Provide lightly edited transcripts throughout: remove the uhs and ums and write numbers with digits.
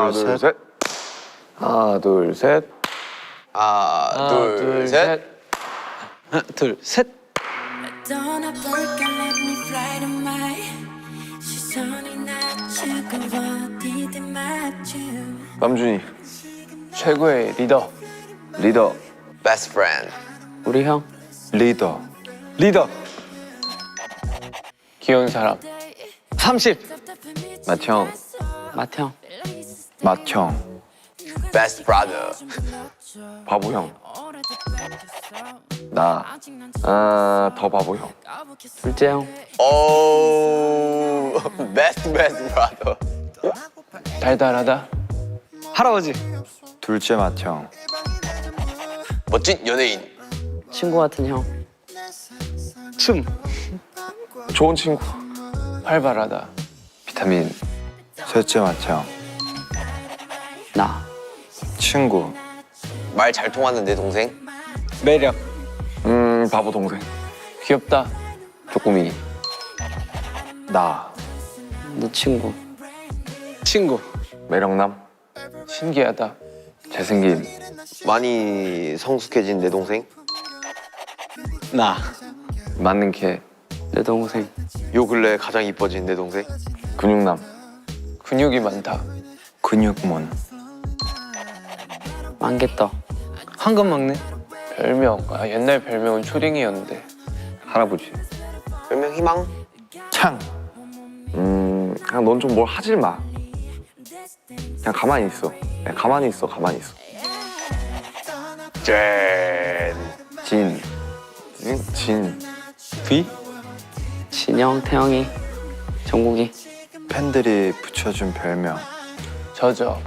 하나, 둘, 셋. 하나, 둘, 셋. 하나, 둘, 셋. 하나, 둘, 셋. Don't I work and let me fly to my 시선이 낮추고 어디든 맞춰 남준이 최고의 리더. 리더. Best friend. 우리 형. 리더. 리더. 귀여운 사람. 30. 맏형. 맏형. 맏형. Best brother. 바보형. 나. 더 바보형. 둘째 형. Oh, best brother. 달달하다. 할아버지. 둘째 맏형. 멋진 연예인. 친구 같은 형. 춤. 좋은 친구. 활발하다. 비타민. 셋째 맏형. 나. 친구. 말 잘 통하는 내 동생. 매력. 바보 동생. 귀엽다. 쪼꼬미. 나. 너 친구. 친구. 매력남. 신기하다. 잘생긴. 많이 성숙해진 내 동생. 나. 맞는 개. 내 동생. 요 근래 가장 이뻐진 내 동생. 근육남. 근육이 많다. 근육몬. 만개떡. 황금 막내. 별명. 옛날 별명은 초딩이었는데. 할아버지. 별명 희망. 창. 그냥 넌 좀 뭘 하질 마. 그냥 가만히 있어. 그냥 가만히 있어. 가만히 있어. 짠. 진. 진. V. 진영, 태영이, 정국이. 팬들이 붙여준 별명. 저저.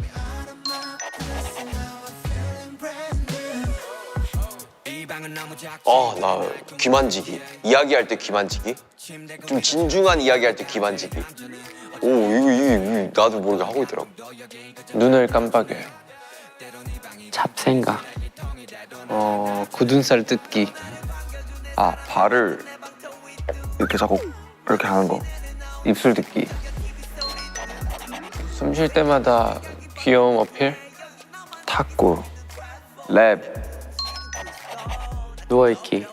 나 귀만지기. 이야기할 때 귀만지기. 좀 진중한 이야기할 때 귀만지기. 오, 이거 나도 모르게 하고 있더라고. 눈을 깜빡여요. 잡생각. 굳은 살 뜯기. 발을 이렇게 자꾸 이렇게 하는 거. 입술 듣기. 숨 쉴 때마다 귀여움 어필. 탁구. 랩. 누워있기.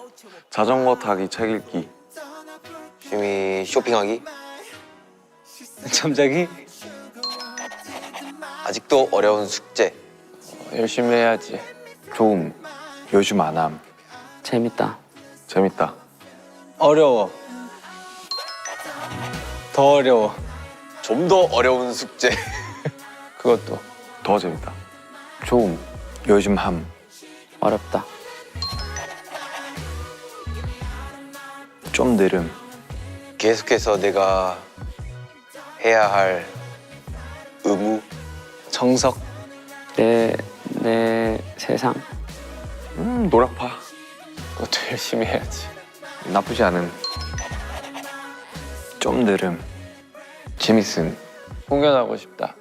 자전거 타기, 책 읽기. 취미 쇼핑하기. 잠자기. 아직도 어려운 숙제. 열심히 해야지. 좋음. 요즘 안 함. 재밌다. 재밌다. 어려워. 더 어려워. 좀 더 어려운 숙제. 그것도. 더 재밌다. 좋음. 요즘 함. 어렵다. 좀 느름. 계속해서 내가 해야 할 의무. 정석. 내 세상. 노력파. 그것도 열심히 해야지. 나쁘지 않음. 좀 느름. 재밌음. 공연하고 싶다.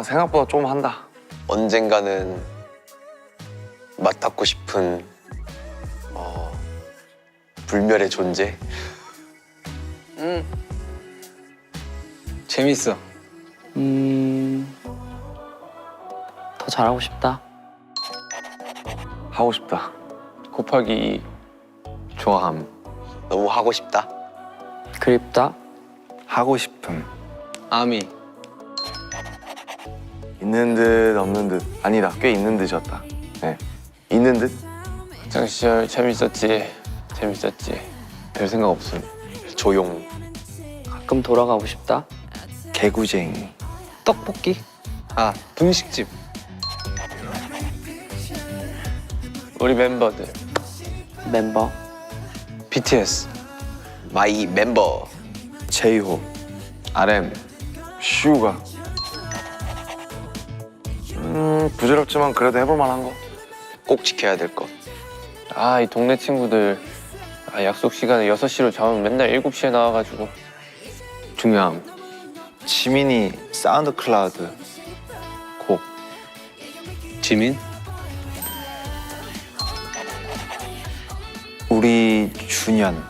생각보다 좀 한다. 언젠가는 맞닿고 싶은 불멸의 존재. 재밌어. 더 잘하고 싶다. 하고 싶다. 곱하기 2. 좋아함. 너무 하고 싶다. 그립다. 하고 싶음. 아미. 있는 듯 없는 듯. 아니다. 꽤 있는 듯이었다. 네. 있는 듯? 학창 시절 재밌었지. 재밌었지. 별 생각 없음. 조용. 가끔 돌아가고 싶다. 개구쟁이. 떡볶이. 분식집. 우리 멤버들. 멤버. BTS. 마이 멤버. 제이홉. RM. 슈가. 부질없지만 그래도 해볼 만한 거. 꼭 지켜야 될 것. 이 동네 친구들 약속 시간에 6시로 잡으면 맨날 7시에 나와가지고. 중요함. 지민이 사운드 클라우드 곡. 지민? 우리 준현.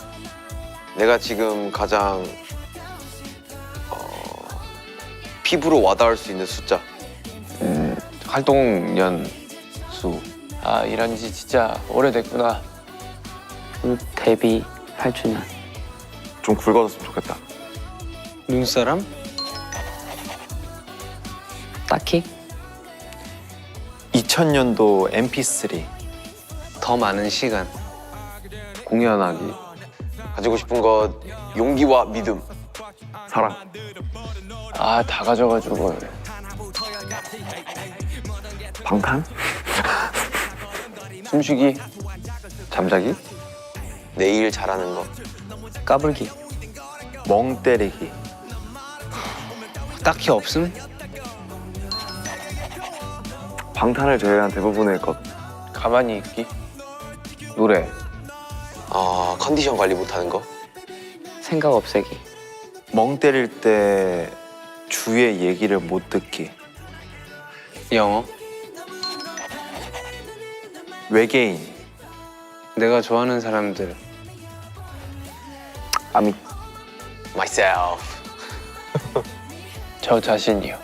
내가 지금 가장 피부로 와닿을 수 있는 숫자. 활동 연수. 아, 일한 지 진짜 오래됐구나. 데뷔 8주년. 좀 굵어졌으면 좋겠다. 눈사람? 딱히? 2000년도 MP3. 더 많은 시간. 공연하기. 가지고 싶은 것 용기와 믿음. 사랑. 아, 다 가져가지고. 방탄? 숨쉬기. 잠자기? 내일 잘하는 것. 까불기. 멍 때리기. 딱히 없음? 방탄을 제외한 대부분의 것. 가만히 있기. 노래. 아, 컨디션 관리 못하는 거. 생각 없애기. 멍 때릴 때 주위의 얘기를 못 듣기. 영어? 외계인. 내가 좋아하는 사람들. 아미. Myself. 저 자신이요.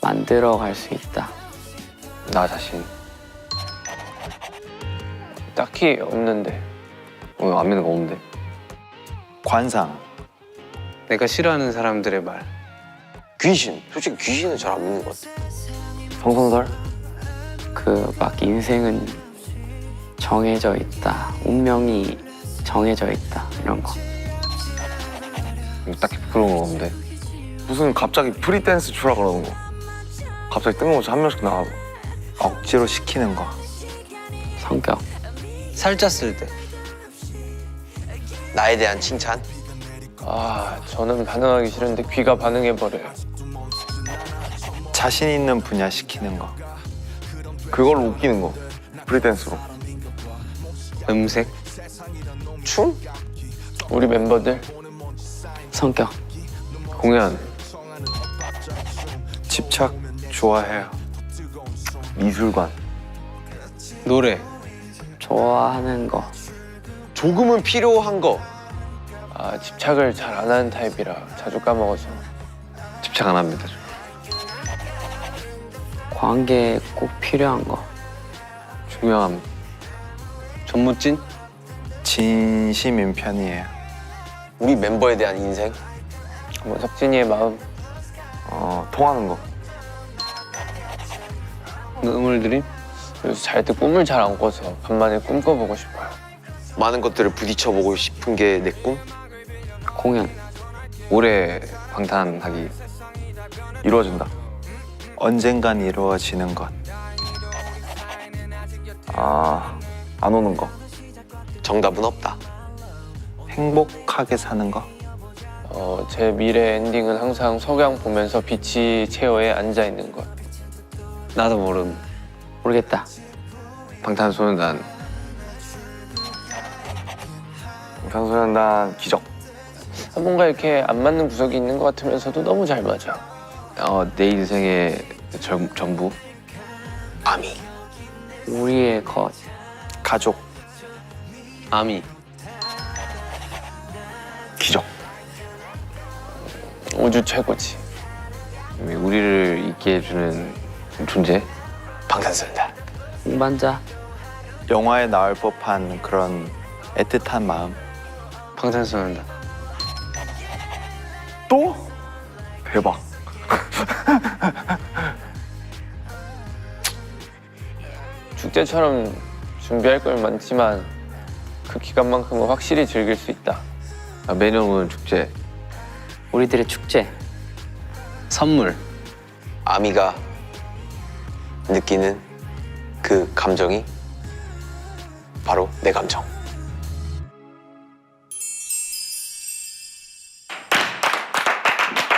만들어 갈 수 있다. 나 자신. 딱히 없는데. 오늘 안 믿는 거 없는데. 관상. 내가 싫어하는 사람들의 말. 귀신. 솔직히 귀신은 잘 안 믿는 것 같아. 성선설? 그 막 인생은 정해져 있다. 운명이 정해져 있다. 이런 거. 딱히 부끄러운 거 없는데. 무슨 갑자기 프리댄스 추라 그러는 거. 갑자기 뜬금없이 한 명씩 나가고. 억지로 시키는 거. 성격. 살쪘을 때. 나에 대한 칭찬. 아, 저는 반응하기 싫은데 귀가 반응해버려요. 자신 있는 분야 시키는 거. 그걸로 웃기는 거. 프리댄스로. 음색. 춤? 우리 멤버들 성격. 공연. 집착 좋아해요. 미술관. 노래. 좋아하는 거. 조금은 필요한 거. 아, 집착을 잘 안 하는 타입이라 자주 까먹어서. 집착 안 합니다. 저. 관계에 꼭 필요한 거. 중요함. 전무찐. 진심인 편이에요. 우리 멤버에 대한 인생. 뭐 석진이의 마음. 통하는 거. 음을 들임. 요새 잘 때 꿈을 잘 안 꿔서 간만에 꿈 꿔보고 싶어요. 많은 것들을 부딪혀보고 싶은 게 내 꿈. 공연. 올해 방탄하기. 이루어진다. 언젠간 이루어지는 것. 아, 안 오는 거. 정답은 없다. 행복하게 사는 거. 제 미래 엔딩은 항상 석양 보면서 비치 체어에 앉아 있는 것. 나도 모름. 모르겠다. 방탄소년단. 방탄소년단 기적. 뭔가 이렇게 안 맞는 구석이 있는 것 같으면서도 너무 잘 맞아. 내 인생의 전부. 아미. 우리의 것. 가족. 아미. 기적. 우주 최고지. 우리를 있게 해주는 존재. 방탄소년단. 동반자. 영화에 나올 법한 그런 애틋한 마음. 방탄소년단. 또? 대박. 축제처럼 준비할 걸 많지만 그 기간만큼은 확실히 즐길 수 있다. 매년 오는 축제. 우리들의 축제. 선물. 아미가 느끼는 그 감정이 바로 내 감정.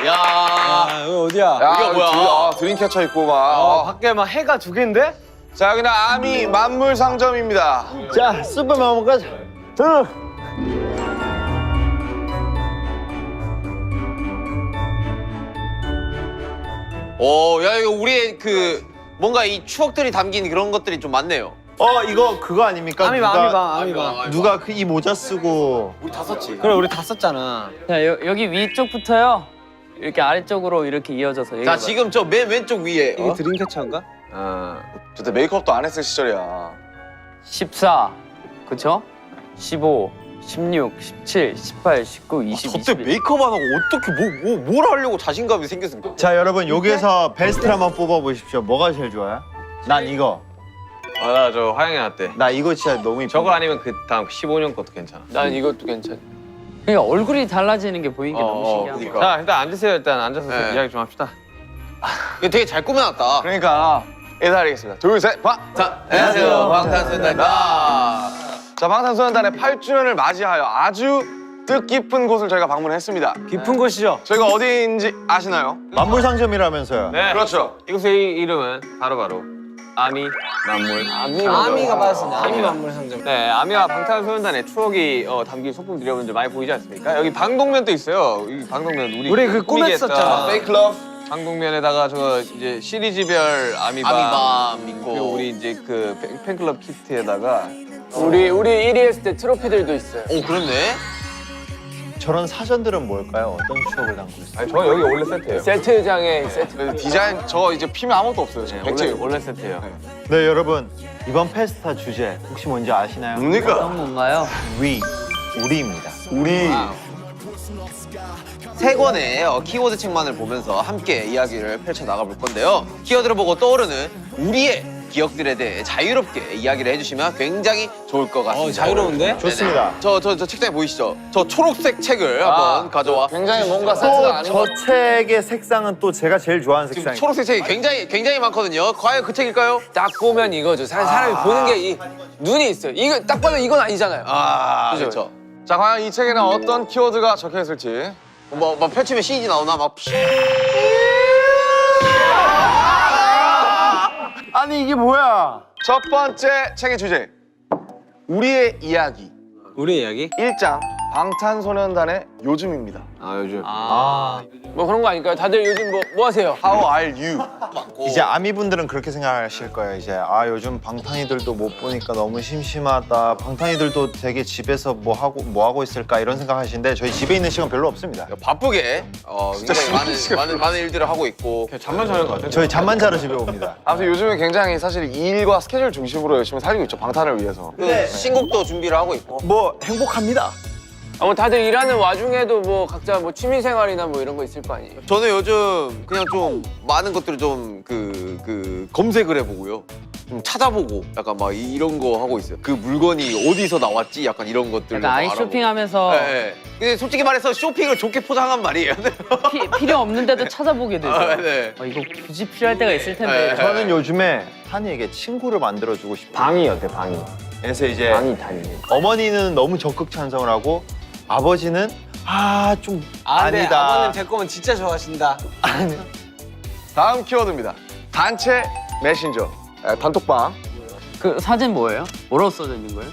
야, 아, 여기 어디야? 이게 뭐야? 드림캐쳐 있고 막. 밖에 막 해가 두 개인데? 자, 여기는 아미 만물 상점입니다. 자, 슈퍼맨 한번 가자. 야 이거 우리의 그 뭔가 이 추억들이 담긴 그런 것들이 좀 많네요. 이거 그거 아닙니까? 아미방. 누가 그 이 모자 쓰고 우리 다 썼지. 그래, 우리 다 썼잖아. 자, 여기 위쪽부터요. 이렇게 아래쪽으로 이렇게 이어져서. 자 지금 저 맨 왼쪽 위에 이게 드림캐쳐인가? 저때 메이크업도 안 했을 시절이야. 14 그쵸? 15 16 17 18 19 20 저때 21 메이크업 안 하고 어떻게 뭘 하려고 자신감이 생겼습니까? 자 여러분 여기에서 베스트를 한번 뽑아보십시오. 뭐가 제일 좋아요? 난 이거. 나 저 화양이 나왔대. 나 이거 진짜 너무 이뻐. 저거 아니면 그 다음 15년 것도 괜찮아. 난 이것도 괜찮아. 그러니까 얼굴이 달라지는 게 보이는 게 너무 신기한 그러니까. 거야. 자 일단 앉으세요. 일단 앉아서 네. 이야기 좀 합시다. 이거 되게 잘 꾸며놨다. 그러니까 인사드리겠습니다. 둘, 셋, 자, 안녕하세요. 방탄소년단입니다. 자, 방탄소년단의 8주년을 맞이하여 아주 뜻깊은 곳을 저희가 방문했습니다. 깊은 곳이죠. 저희가 어디인지 아시나요? 만물상점이라면서요. 네. 그렇죠. 이곳의 이름은 바로 아미 만물. 아미가 맞았습니다. 아미 만물 상점. 네, 아미와 방탄소년단의 추억이 담긴 소품 드려본들 많이 보이지 않습니까? 여기 방독면도 있어요. 이 방독면 우리 그 꾸몄었잖아. 페이클럽. 방독면에다가 저 이제 시리즈별 아미밤 아미밤 있고. 그리고 우리 이제 그 팬클럽 키트에다가 우리 1위 했을 때 트로피들도 있어요. 오, 그렇네. 저런 사전들은 뭘까요? 어떤 추억을 담고 있어요? 아니 저 여기 원래 세트예요. 세트장에 세트. 디자인 저거 이제 피면 아무것도 없어요. 지금 원래 세트예요. 네 여러분 이번 페스타 주제 혹시 뭔지 아시나요? 뭡니까? 어떤 건가요? 우리입니다. 우리 세 권의 키워드 책만을 보면서 함께 이야기를 펼쳐 나가 볼 건데요. 키워드를 보고 떠오르는 우리의 기억들에 대해 자유롭게 이야기를 해주시면 굉장히 좋을 것 같습니다. 자유로운데? 좋습니다. 저 책장에 보이시죠? 저 초록색 책을 한번 가져와. 굉장히 뭔가 세트가 아닌 것 또 저 책의 색상은 또 제가 제일 좋아하는 지금 색상이에요. 초록색 책이 굉장히 많거든요. 과연 그 책일까요? 딱 보면 이거죠. 사람이 보는 게 이 눈이 있어요. 이거 딱 봐도 이건 아니잖아요. 아, 그죠? 그렇죠. 자, 과연 이 책에는 어떤 키워드가 적혀 있을지. 뭐 펼치면 CG 나오나 막. 아니 이게 뭐야? 첫 번째 책의 주제. 우리의 이야기. 우리 이야기? 1장 방탄소년단의 요즘입니다. 아 요즘 뭐 그런 거 아닐까요? 다들 요즘 뭐 하세요? How are you? 이제 아미분들은 그렇게 생각하실 거예요. 이제 아 요즘 방탄이들도 못 보니까 너무 심심하다. 방탄이들도 되게 집에서 뭐 하고 있을까 이런 생각하시는데 저희 집에 있는 시간 별로 없습니다. 바쁘게 굉장히 많은 일들을 하고 있고. 잠만 자는 것 같아요. 저희 잠만 자러 집에 옵니다. 아무튼 요즘에 굉장히 사실 이 일과 스케줄 중심으로 열심히 살고 있죠. 방탄을 위해서. 신곡도 준비를 하고 있고. 뭐 행복합니다. 뭐 다들 일하는 와중에도 뭐 각자 뭐 취미 생활이나 뭐 이런 거 있을 거 아니에요? 저는 요즘 그냥 좀 많은 것들을 좀 검색을 해보고요. 좀 찾아보고 약간 막 이런 거 하고 있어요. 그 물건이 어디서 나왔지? 약간 이런 것들을 약간 아이 알아보고. 쇼핑하면서 네. 근데 솔직히 말해서 쇼핑을 좋게 포장한 말이에요. 필요 없는데도 찾아보게 되죠. 네. 이거 굳이 필요할 때가 있을 텐데. 저는 요즘에 한이에게 친구를 만들어주고 싶어요. 방이 어때 방이? 그래서 이제 방이 달리. 어머니는 너무 적극 찬성을 하고 아버지는 좀 네, 아니다. 아버님 제 거면 진짜 좋아하신다. 다음 키워드입니다. 단체 메신저. 단톡방. 그 사진 뭐예요? 뭐라고 써져 있는 거예요?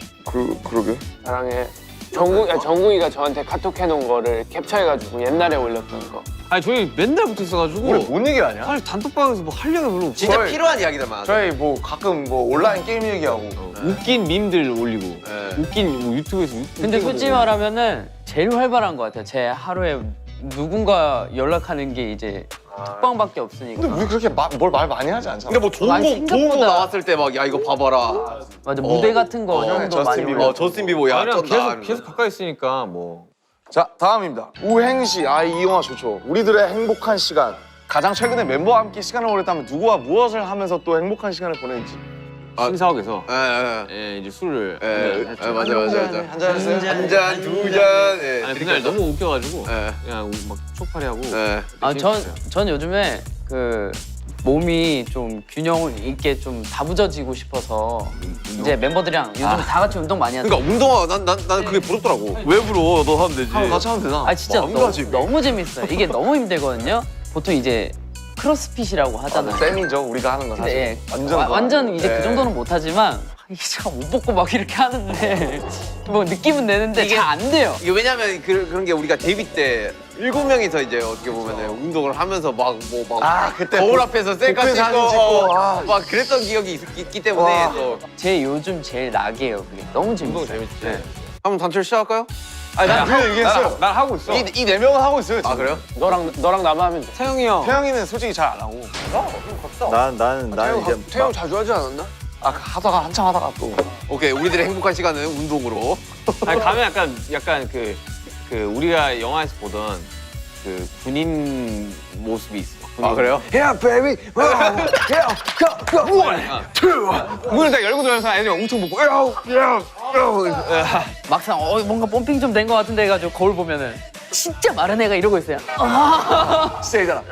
그러게. 사랑해. 정국이가 저한테 카톡 해놓은 거를 캡처해가지고 옛날에 올렸던 거. 아니 저희 맨날 붙어 있어가지고. 우리 뭔 얘기 하냐? 사실 단톡방에서 뭐 하려면 별로 없어. 진짜 저희- 필요한 이야기들만 하죠. 저희 뭐 가끔 뭐 온라인 게임 얘기하고. 웃긴 밈들 올리고 네. 웃긴 뭐 유튜브에서 근데 솔직히 말하면은 제일 활발한 것 같아요. 제 하루에 누군가 연락하는 게 이제 톡방밖에 없으니까. 근데 우리 그렇게 뭘 말 많이 하지 않잖아. 그러니까 뭐 좋은 아니, 거 생각보다- 나왔을 때 막 야 이거 봐봐라. 맞아 무대 같은 거 형도 많이 저스틴 비버. 올려. 저스틴 비버 야 그냥 쩐다. 계속 가까이 있으니까 뭐. 자, 다음입니다. 우행시. 이 영화 좋죠. 우리들의 행복한 시간. 가장 최근에 멤버와 함께 시간을 보냈다면 누구와 무엇을 하면서 또 행복한 시간을 보냈지? 신사옥에서 예, 이제 술을 맞아. 한잔 했어요? 한 잔, 두 잔. 예. 아니 그날 너무 웃겨가지고 예. 그냥 막 쪽팔이하고 예. 전 요즘에 그 몸이 좀 균형 있게 좀 다부져지고 싶어서 이제 멤버들이랑 요즘 다 같이 운동 많이 하잖아요. 그러니까 운동화 난 그게 부럽더라고. 왜 부러워? 너 하면 되지. 같이 하면 되나? 아 진짜 마음가짐이. 너무 재밌어요. 이게 너무 힘들거든요. 보통 이제 크로스핏이라고 하잖아요. 쌤이죠. 우리가 하는 거 사실. 네, 완전 완전 이제 네. 그 정도는 못하지만 이제 옷 벗고 막 이렇게 하는데 뭐 느낌은 내는데 이게- 잘 안 돼요. 이게 왜냐면 그런 게 우리가 데뷔 때 7명이서 이제 어떻게 보면 운동을 하면서 그때 거울 앞에서 셀카 복근 찍고 사진 찍고, 막 그랬던 기억이 있기 때문에 와. 또 제 요즘 제일 낙이에요. 그게 너무 운동 재밌어요. 재밌지. 한번 단체를 시작할까요? 아니 난 그냥 얘기했어요. 난 하고 있어. 이 네 명은 하고 있어요. 지금. 아 그래요? 너랑 나만 하면 돼. 태영이 형. 태영이는 솔직히 잘 안 하고. 나는 이제 태용 자주 하지 않았나? 아 하다가 한참 하다가 또. 오케이 우리들의 행복한 시간은 운동으로. 아니 가면 약간 그 우리가 영화에서 보던 그 군인 모습이 있어. 아 그래요? Yeah, baby. 문을 딱 열고 들어가서 애들이 엄청 보고 막상 뭔가 펌핑 좀 된 것 같은데 해가지고 거울 보면은 진짜 마른 애가 이러고 있어요. 진짜 이잖아.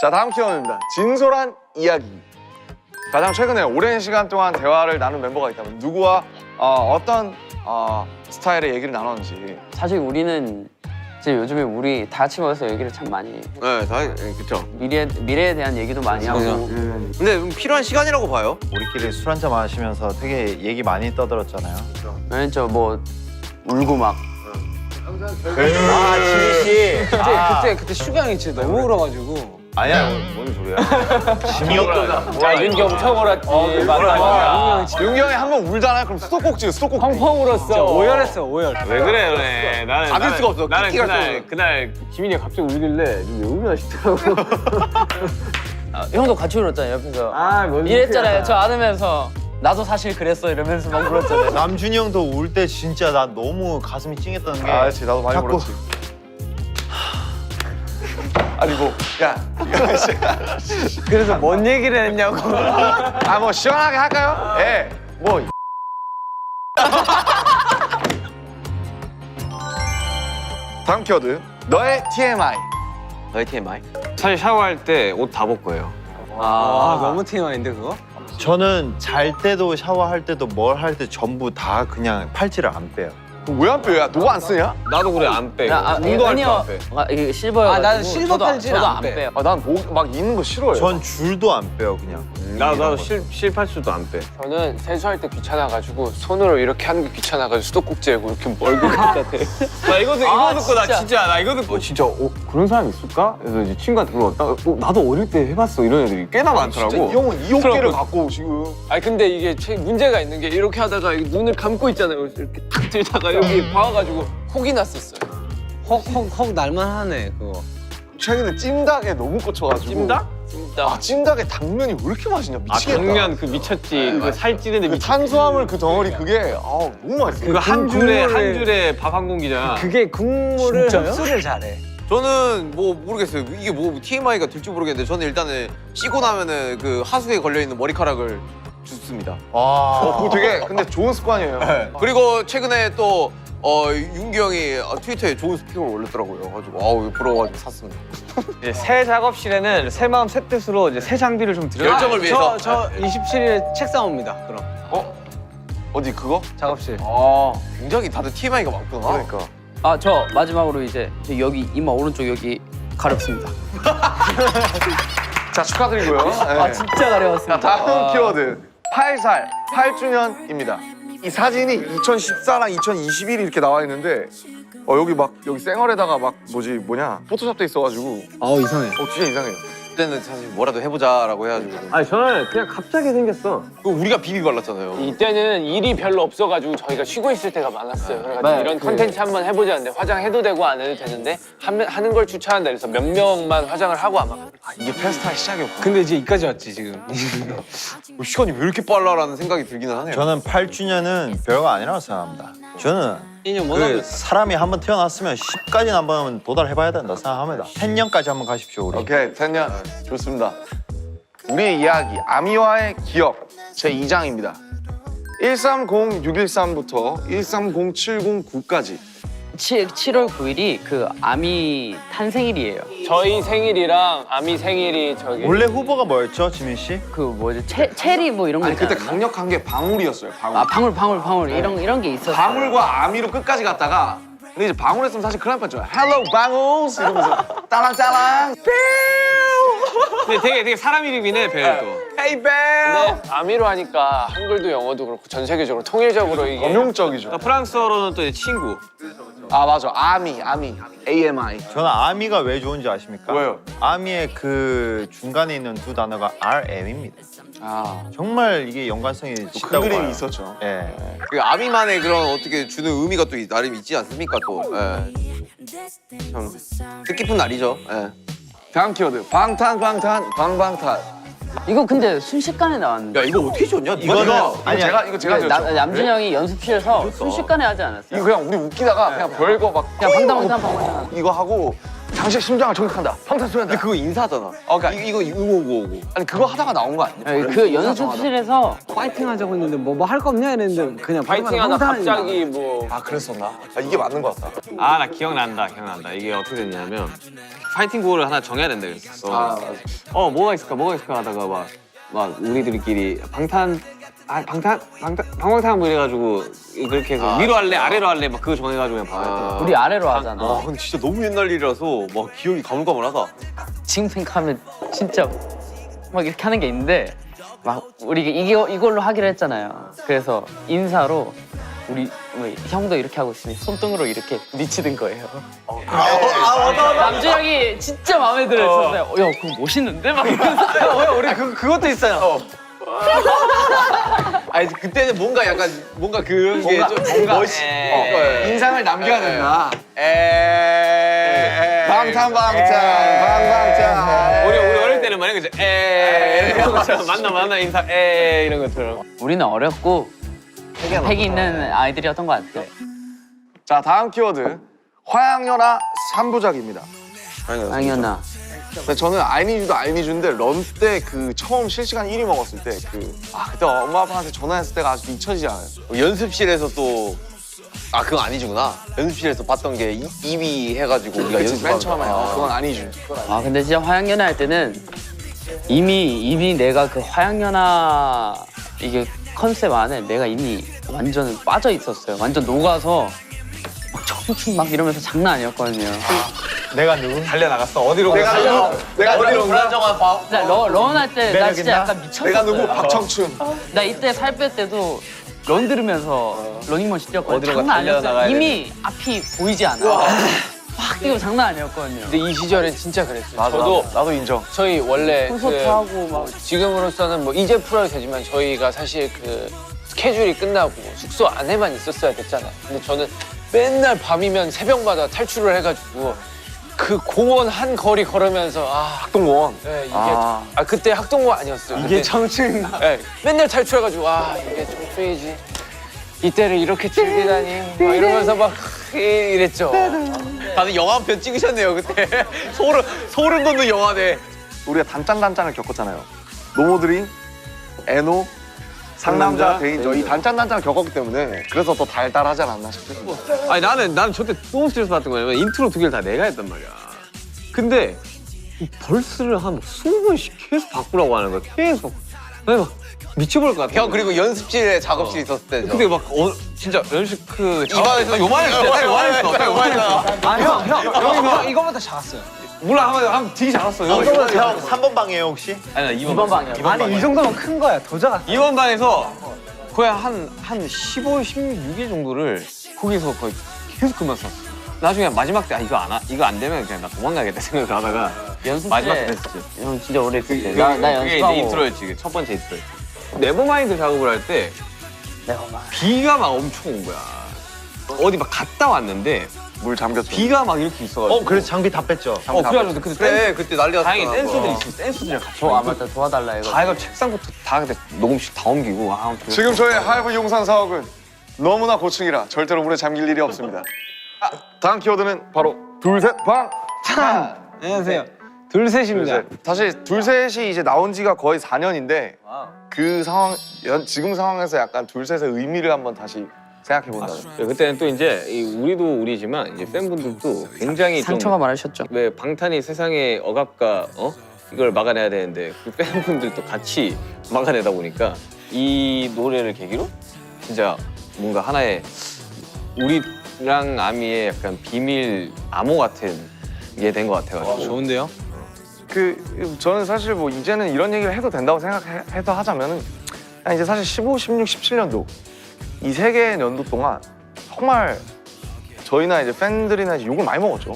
자 다음 키워드입니다. 진솔한 이야기. 가장 최근에 오랜 시간 동안 대화를 나눈 멤버가 있다면 누구와 어떤 스타일의 얘기를 나눴는지. 사실 우리는 이제 요즘에 우리 다 같이 모여서 얘기를 참 많이 해요. 네, 다 그렇죠. 미래에 대한 얘기도 많이 하고. 근데 좀 필요한 시간이라고 봐요. 우리끼리 술 한잔 마시면서 되게 얘기 많이 떠들었잖아요. 저 뭐 울고 막. 지민 씨. 그때 슈가 형이 진짜 너무 울어가지고. 아니야, 뭔 소리야? 야 윤기 엄청 울었지. 맞아. 윤기 형이 한 번 울잖아요. 그럼 수도꼭지예요. 수도꼭지. 펑펑 울었어. 진짜 오열했어 오열. 왜 그래? 나는 잡을 수가 없어. 나는 끼끼가 그날 기민이 가 갑자기 울길래 왜 울나 싶더라고. 형도 같이 울었잖아요 옆에서. 뭔 이랬잖아요. 저 안으면서 나도 사실 그랬어 이러면서 막 울었잖아요. 남준이 형도 울 때 진짜 나 너무 가슴이 찡했던 게 그렇지 나도 많이 자꾸- 울었지. 아니 뭐 야. 그래서 뭔 얘기를 했냐고. 뭐 시원하게 할까요? 예. 뭐. 다음 키워드. 너의 TMI. 너의 TMI. 사실 샤워할 때 옷 다 벗고 해요. 너무 TMI인데 그거? 저는 잘 때도 샤워할 때도 뭘 할 때 전부 다 그냥 팔찌를 안 빼요. 왜 안 빼요? 야, 너가 안 쓰냐? 나도 그래 안 빼. 운동할 때 아니요. 안 빼. 이게 실버여가지고. 나는 실버 팔찌는 저도 안 안 빼. 빼요. 난 막 있는 거 싫어요. 전 줄도 안 빼요, 그냥. 나도 실팔수도 안 빼. 저는 세수할 때 귀찮아가지고 손으로 이렇게 하는 게 귀찮아가지고 수도꼭지 하고 이렇게 멀고 같아. 나 이거 듣고 나 진짜. 진짜 나 이거 듣고 진짜 그런 사람이 있을까? 그래서 이제 친구한테 물어봤다. 나도 어릴 때 해봤어 이런 애들이 꽤나 많더라고. 진짜 이 형은 이 어깨를 갖고 지금. 아니 근데 이게 문제가 있는 게 이렇게 하다가 눈을 감고 있잖아요. 이렇게 탁 들다가 여기 박아가지고 혹이 났었어요. 헉 날만하네 그거. 최근에 찜닭에 너무 꽂혀가지고. 찜닭? 아 찜닭에 당면이 왜 이렇게 맛있냐 미치겠다. 당면 그 미쳤지. 그 살찌는데 그 미쳤지. 탄수화물 그 덩어리 그게 너무 맛있어. 그거 한 줄에 밥 한 공기잖아. 그게 국물을 흡수를 잘해. 저는 뭐 모르겠어요. 이게 뭐 TMI가 될지 모르겠는데 저는 일단은 씻고 나면은 그 하수구에 걸려 있는 머리카락을 줍습니다. 그거 되게 근데 좋은 습관이에요. 그리고 최근에 또 윤기 형이 트위터에 좋은 스피커를 올렸더라고요. 가지고 이거 부러워가지고 샀습니다. 이제 새 작업실에는 새 마음 새 뜻으로 이제 새 장비를 좀 들여. 열정을 위해서. 저 27일에 책상 옵니다. 그럼 어디 그거? 작업실. 굉장히 다들 TMI가 많구나. 그러니까. 저 마지막으로 이제 저 여기 이마 오른쪽 여기 가렵습니다. 자 축하드리고요. 네. 진짜 가려웠습니다. 다음 키워드 8살 8주년입니다. 이 사진이 2014랑 2021이 이렇게 나와 있는데 여기 쌩얼에다가 뭐냐 포토샵돼 있어가지고 이상해. 진짜 이상해요. 그때는 사실 뭐라도 해보자라고 해가지고. 아니 저는 그냥 갑자기 생겼어. 그거 우리가 비비 발랐잖아요. 이때는 일이 별로 없어가지고 저희가 쉬고 있을 때가 많았어요. 그래가지고 네, 이런 컨텐츠 한번 해보자는데 화장해도 되고 안 해도 되는데 하는 걸 추천한다 그래서 몇 명만 화장을 하고 아마 이게 페스타의 시작이었고. 근데 이제 여기까지 왔지 지금. 시간이 왜 이렇게 빨라라는 생각이 들기는 하네요. 저는 8주년은 별거 아니라고 생각합니다. 저는 2년 못 그 하면 사람이 한번 태어났으면 10까지는 한번 도달해봐야 된다 생각합니다. 10년까지 한번 가십시오, 우리. 오케이 10년 좋습니다. 우리의 이야기 아미와의 기억 제 2장입니다. 130613부터 130709까지 7월 9일이 그 아미 탄생일이에요. 저희 생일이랑 아미 생일이 저기 원래 후보가 뭐였죠, 지민 씨? 그 뭐지 체리 뭐 이런 거 아니 그때 있잖아요. 강력한 게 방울이었어요. 방울. 방울 이런 게 있었어요. 방울과 아미로 끝까지 갔다가 근데 이제 방울 했으면 사실 큰일 날 뻔했죠. Hello 방울스 이러면서 딸랑딸랑 근데 되게 사람 이름이네 벨 또. Hey 근데 Bell. 아미로 하니까 한글도 영어도 그렇고 전 세계적으로 통일적으로 이게 범용적이죠. 프랑스어로는 또 이제 친구. 아 맞아. 아미. AMI. 저는 아미가 왜 좋은지 아십니까? 왜요? 아미의 그 중간에 있는 두 단어가 RM입니다. 아. 정말 이게 연관성이 큰 짙다고 그림이 봐요. 있었죠. 예. 그 아미만의 그런 어떻게 주는 의미가 또 나름 있지 않습니까 또. 예. 참 뜻깊은 날이죠. 예. 다음 키워드. 방탄. 이거 근데 순식간에 나왔는데. 야 이거 어떻게 줬냐? 이거 아니야. 제가 줬죠. 남준이 형이 연습실에서 순식간에 하지 않았어요? 이거 그냥 우리 웃기다가 그냥 별거 막 그냥 방탄. 이거 하고 당신 심장을 저격한다. 방탄소년단. 근데 그거 인사잖아. 그러니까 이거 오고. 아니 그거 하다가 나온 거 아니야? 네, 그 연습실에서 파이팅 하자고 했는데 뭐 할 거 없냐 이랬는데 그냥 파이팅하다 방탄이니까. 갑자기 뭐 아 그랬었나? 아, 이게 맞는 거 같다. 아 나 기억난다. 이게 어떻게 됐냐면 파이팅 곡을 하나 정해야 된다 그랬어. 뭐가 있을까 하다가 막 우리들끼리 방탄 뭐 이래가지고 그렇게 해서 위로 할래 아래로 할래 막 그거 정해가지고 그냥 바로 우리 아래로 하잖아. 근데 진짜 너무 옛날 일이라서 막 기억이 가물가물하다. 지금 생각하면 진짜 막 이렇게 하는 게 있는데 막 우리 이걸로 하기로 했잖아요. 그래서 인사로 우리 뭐 형도 이렇게 하고 있으니 손등으로 이렇게 미치는 거예요. 남준 형이 진짜 마음에 들었었어요. 야 그거 멋있는데? 막 이러면서 우리 그것도 있어요. 아니 그때는 뭔가 그런 게 좀 멋있. 인상을 남겨야 된다. 에. 방탄. 우리 어릴 때는 만약에 그죠 이런 것처럼 만나 인사 이런 것처럼. 우리는 어렸고 패기 있는 아이들이었던 것 같아. 자 다음 키워드. 화양연화 3부작입니다. 당연아. 근데 저는 알미주도 알미주인데 런 때 그 처음 실시간 1위 먹었을 때 그때 엄마 아빠한테 전화했을 때가 아직도 잊혀지지 않아요. 연습실에서 또 그건 아니지구나. 연습실에서 봤던 게 2위 해가지고 우리가 맨 연습하는 처음에 그건 아니죠. 근데 진짜 화양연화 할 때는 이미 내가 그 화양연화 이게 컨셉 안에 내가 이미 완전 빠져 있었어요. 완전 녹아서 막 청춘 막 이러면서 장난 아니었거든요. 내가 누구? 달려나갔어. 어디로 내가 어디로 불안정한 밥. 진짜 런 할 때 나 진짜 약간 미쳤었어요. 내가 누구 박청춘. 나 이때 살 뺄 때도 런 들으면서 러닝머신 뛰었거든요. 어디로 장난 아니었어요. 달려나가야 이미 앞이 보이지 않아. 막 뛰고 장난 아니었거든요. 근데 이 시절엔 진짜 그랬어요. 맞아. 나도 인정. 저희 원래 콘서트 하고 막 지금으로서는 뭐 이제 풀어도 되지만 저희가 사실 그 스케줄이 끝나고 숙소 안에만 있었어야 됐잖아요. 근데 저는 맨날 밤이면 새벽마다 탈출을 해가지고 그 공원 한 거리 걸으면서 학동공원. 네, 이게 그때 학동공원 아니었어요. 이게 그때, 청춘. 네, 맨날 탈출해가지고 이게 청춘이지. 이때를 이렇게 즐기다니 막 이러면서 막 이랬죠. 다들 영화 한 편 찍으셨네요 그때. 소름 돋는 영화네. 우리가 단짠단짠을 겪었잖아요. 노모드림, 에노, 상남자, 대인저 이 단짠단짠을 겪었기 때문에 그래서 더 달달하지 않았나 싶어요. 아니 나는 저때 너무 스트레스 받던 거냐면 인트로 2개를 다 내가 했단 말이야. 근데 이 벌스를 한 20번씩 계속 바꾸라고 하는 거야. 계속. 내가 막 미쳐버릴 것 같아. 형 그리고 연습실에 작업실 있었을 때죠. 근데 막 진짜 연습 이방에서 요만했어. 딱 요만했어. 형 이거보다 작았어요. 몰라 한번 되게 작았어. 요 형 3번 방이에요 혹시? 아니 나 2번 방이야. 아니 이 정도면 큰 거야. 더 작았어. 2번 방에서 거의 한 15, 16일 정도를 거기서 거의 계속 그만 썼어. 나중에 마지막 때 이거 안 되면 그냥 나 도망가겠다 생각을 하다가 연습 마지막 때 때 했었지. 형 진짜 오래 했을 때. 그게 나 이제 연습하고 인트로였지. 그게 첫 번째 인트로였지. 네버마인드 작업을 할 때 네버마인드. 비가 막 엄청 온 거야. 어디 막 갔다 왔는데 물 잠겼죠. 비가 막 이렇게 있어가지고. 그래서 장비 다 뺐죠. 그래가지고 그때 그래 그때 난리 났어. 다행히 댄서들이 있어. 댄서들이랑 같이. 맞다 도와달라 이거. 다 이거 책상부터 다 근데 녹음실 다 옮기고. 지금 저희 하이브 용산 사옥은 너무나 고층이라 절대로 물에 잠길 일이 없습니다. 다음 키워드는 바로 둘셋방. 안녕하세요. 둘셋입니다. 사실 둘셋이 이제 나온 지가 거의 4년인데 그 상황 지금 상황에서 약간 둘셋의 의미를 한번 다시 생각해 본다면. 그때는 또 이제 우리도 우리지만 이제 팬분들도 굉장히 상처가 많으셨죠. 왜 방탄이 세상의 억압과 이걸 막아내야 되는데 그 팬분들도 같이 막아내다 보니까 이 노래를 계기로 진짜 뭔가 하나의 우리랑 아미의 약간 비밀 암호 같은 게 된 것 같아가지고. 좋은데요? 저는 사실 뭐 이제는 이런 얘기를 해도 된다고 생각해서 하자면은 그냥 이제 사실 15, 16, 17년도 이 세 개의 연도 동안 정말 저희나 이제 팬들이나 이제 욕을 많이 먹었죠.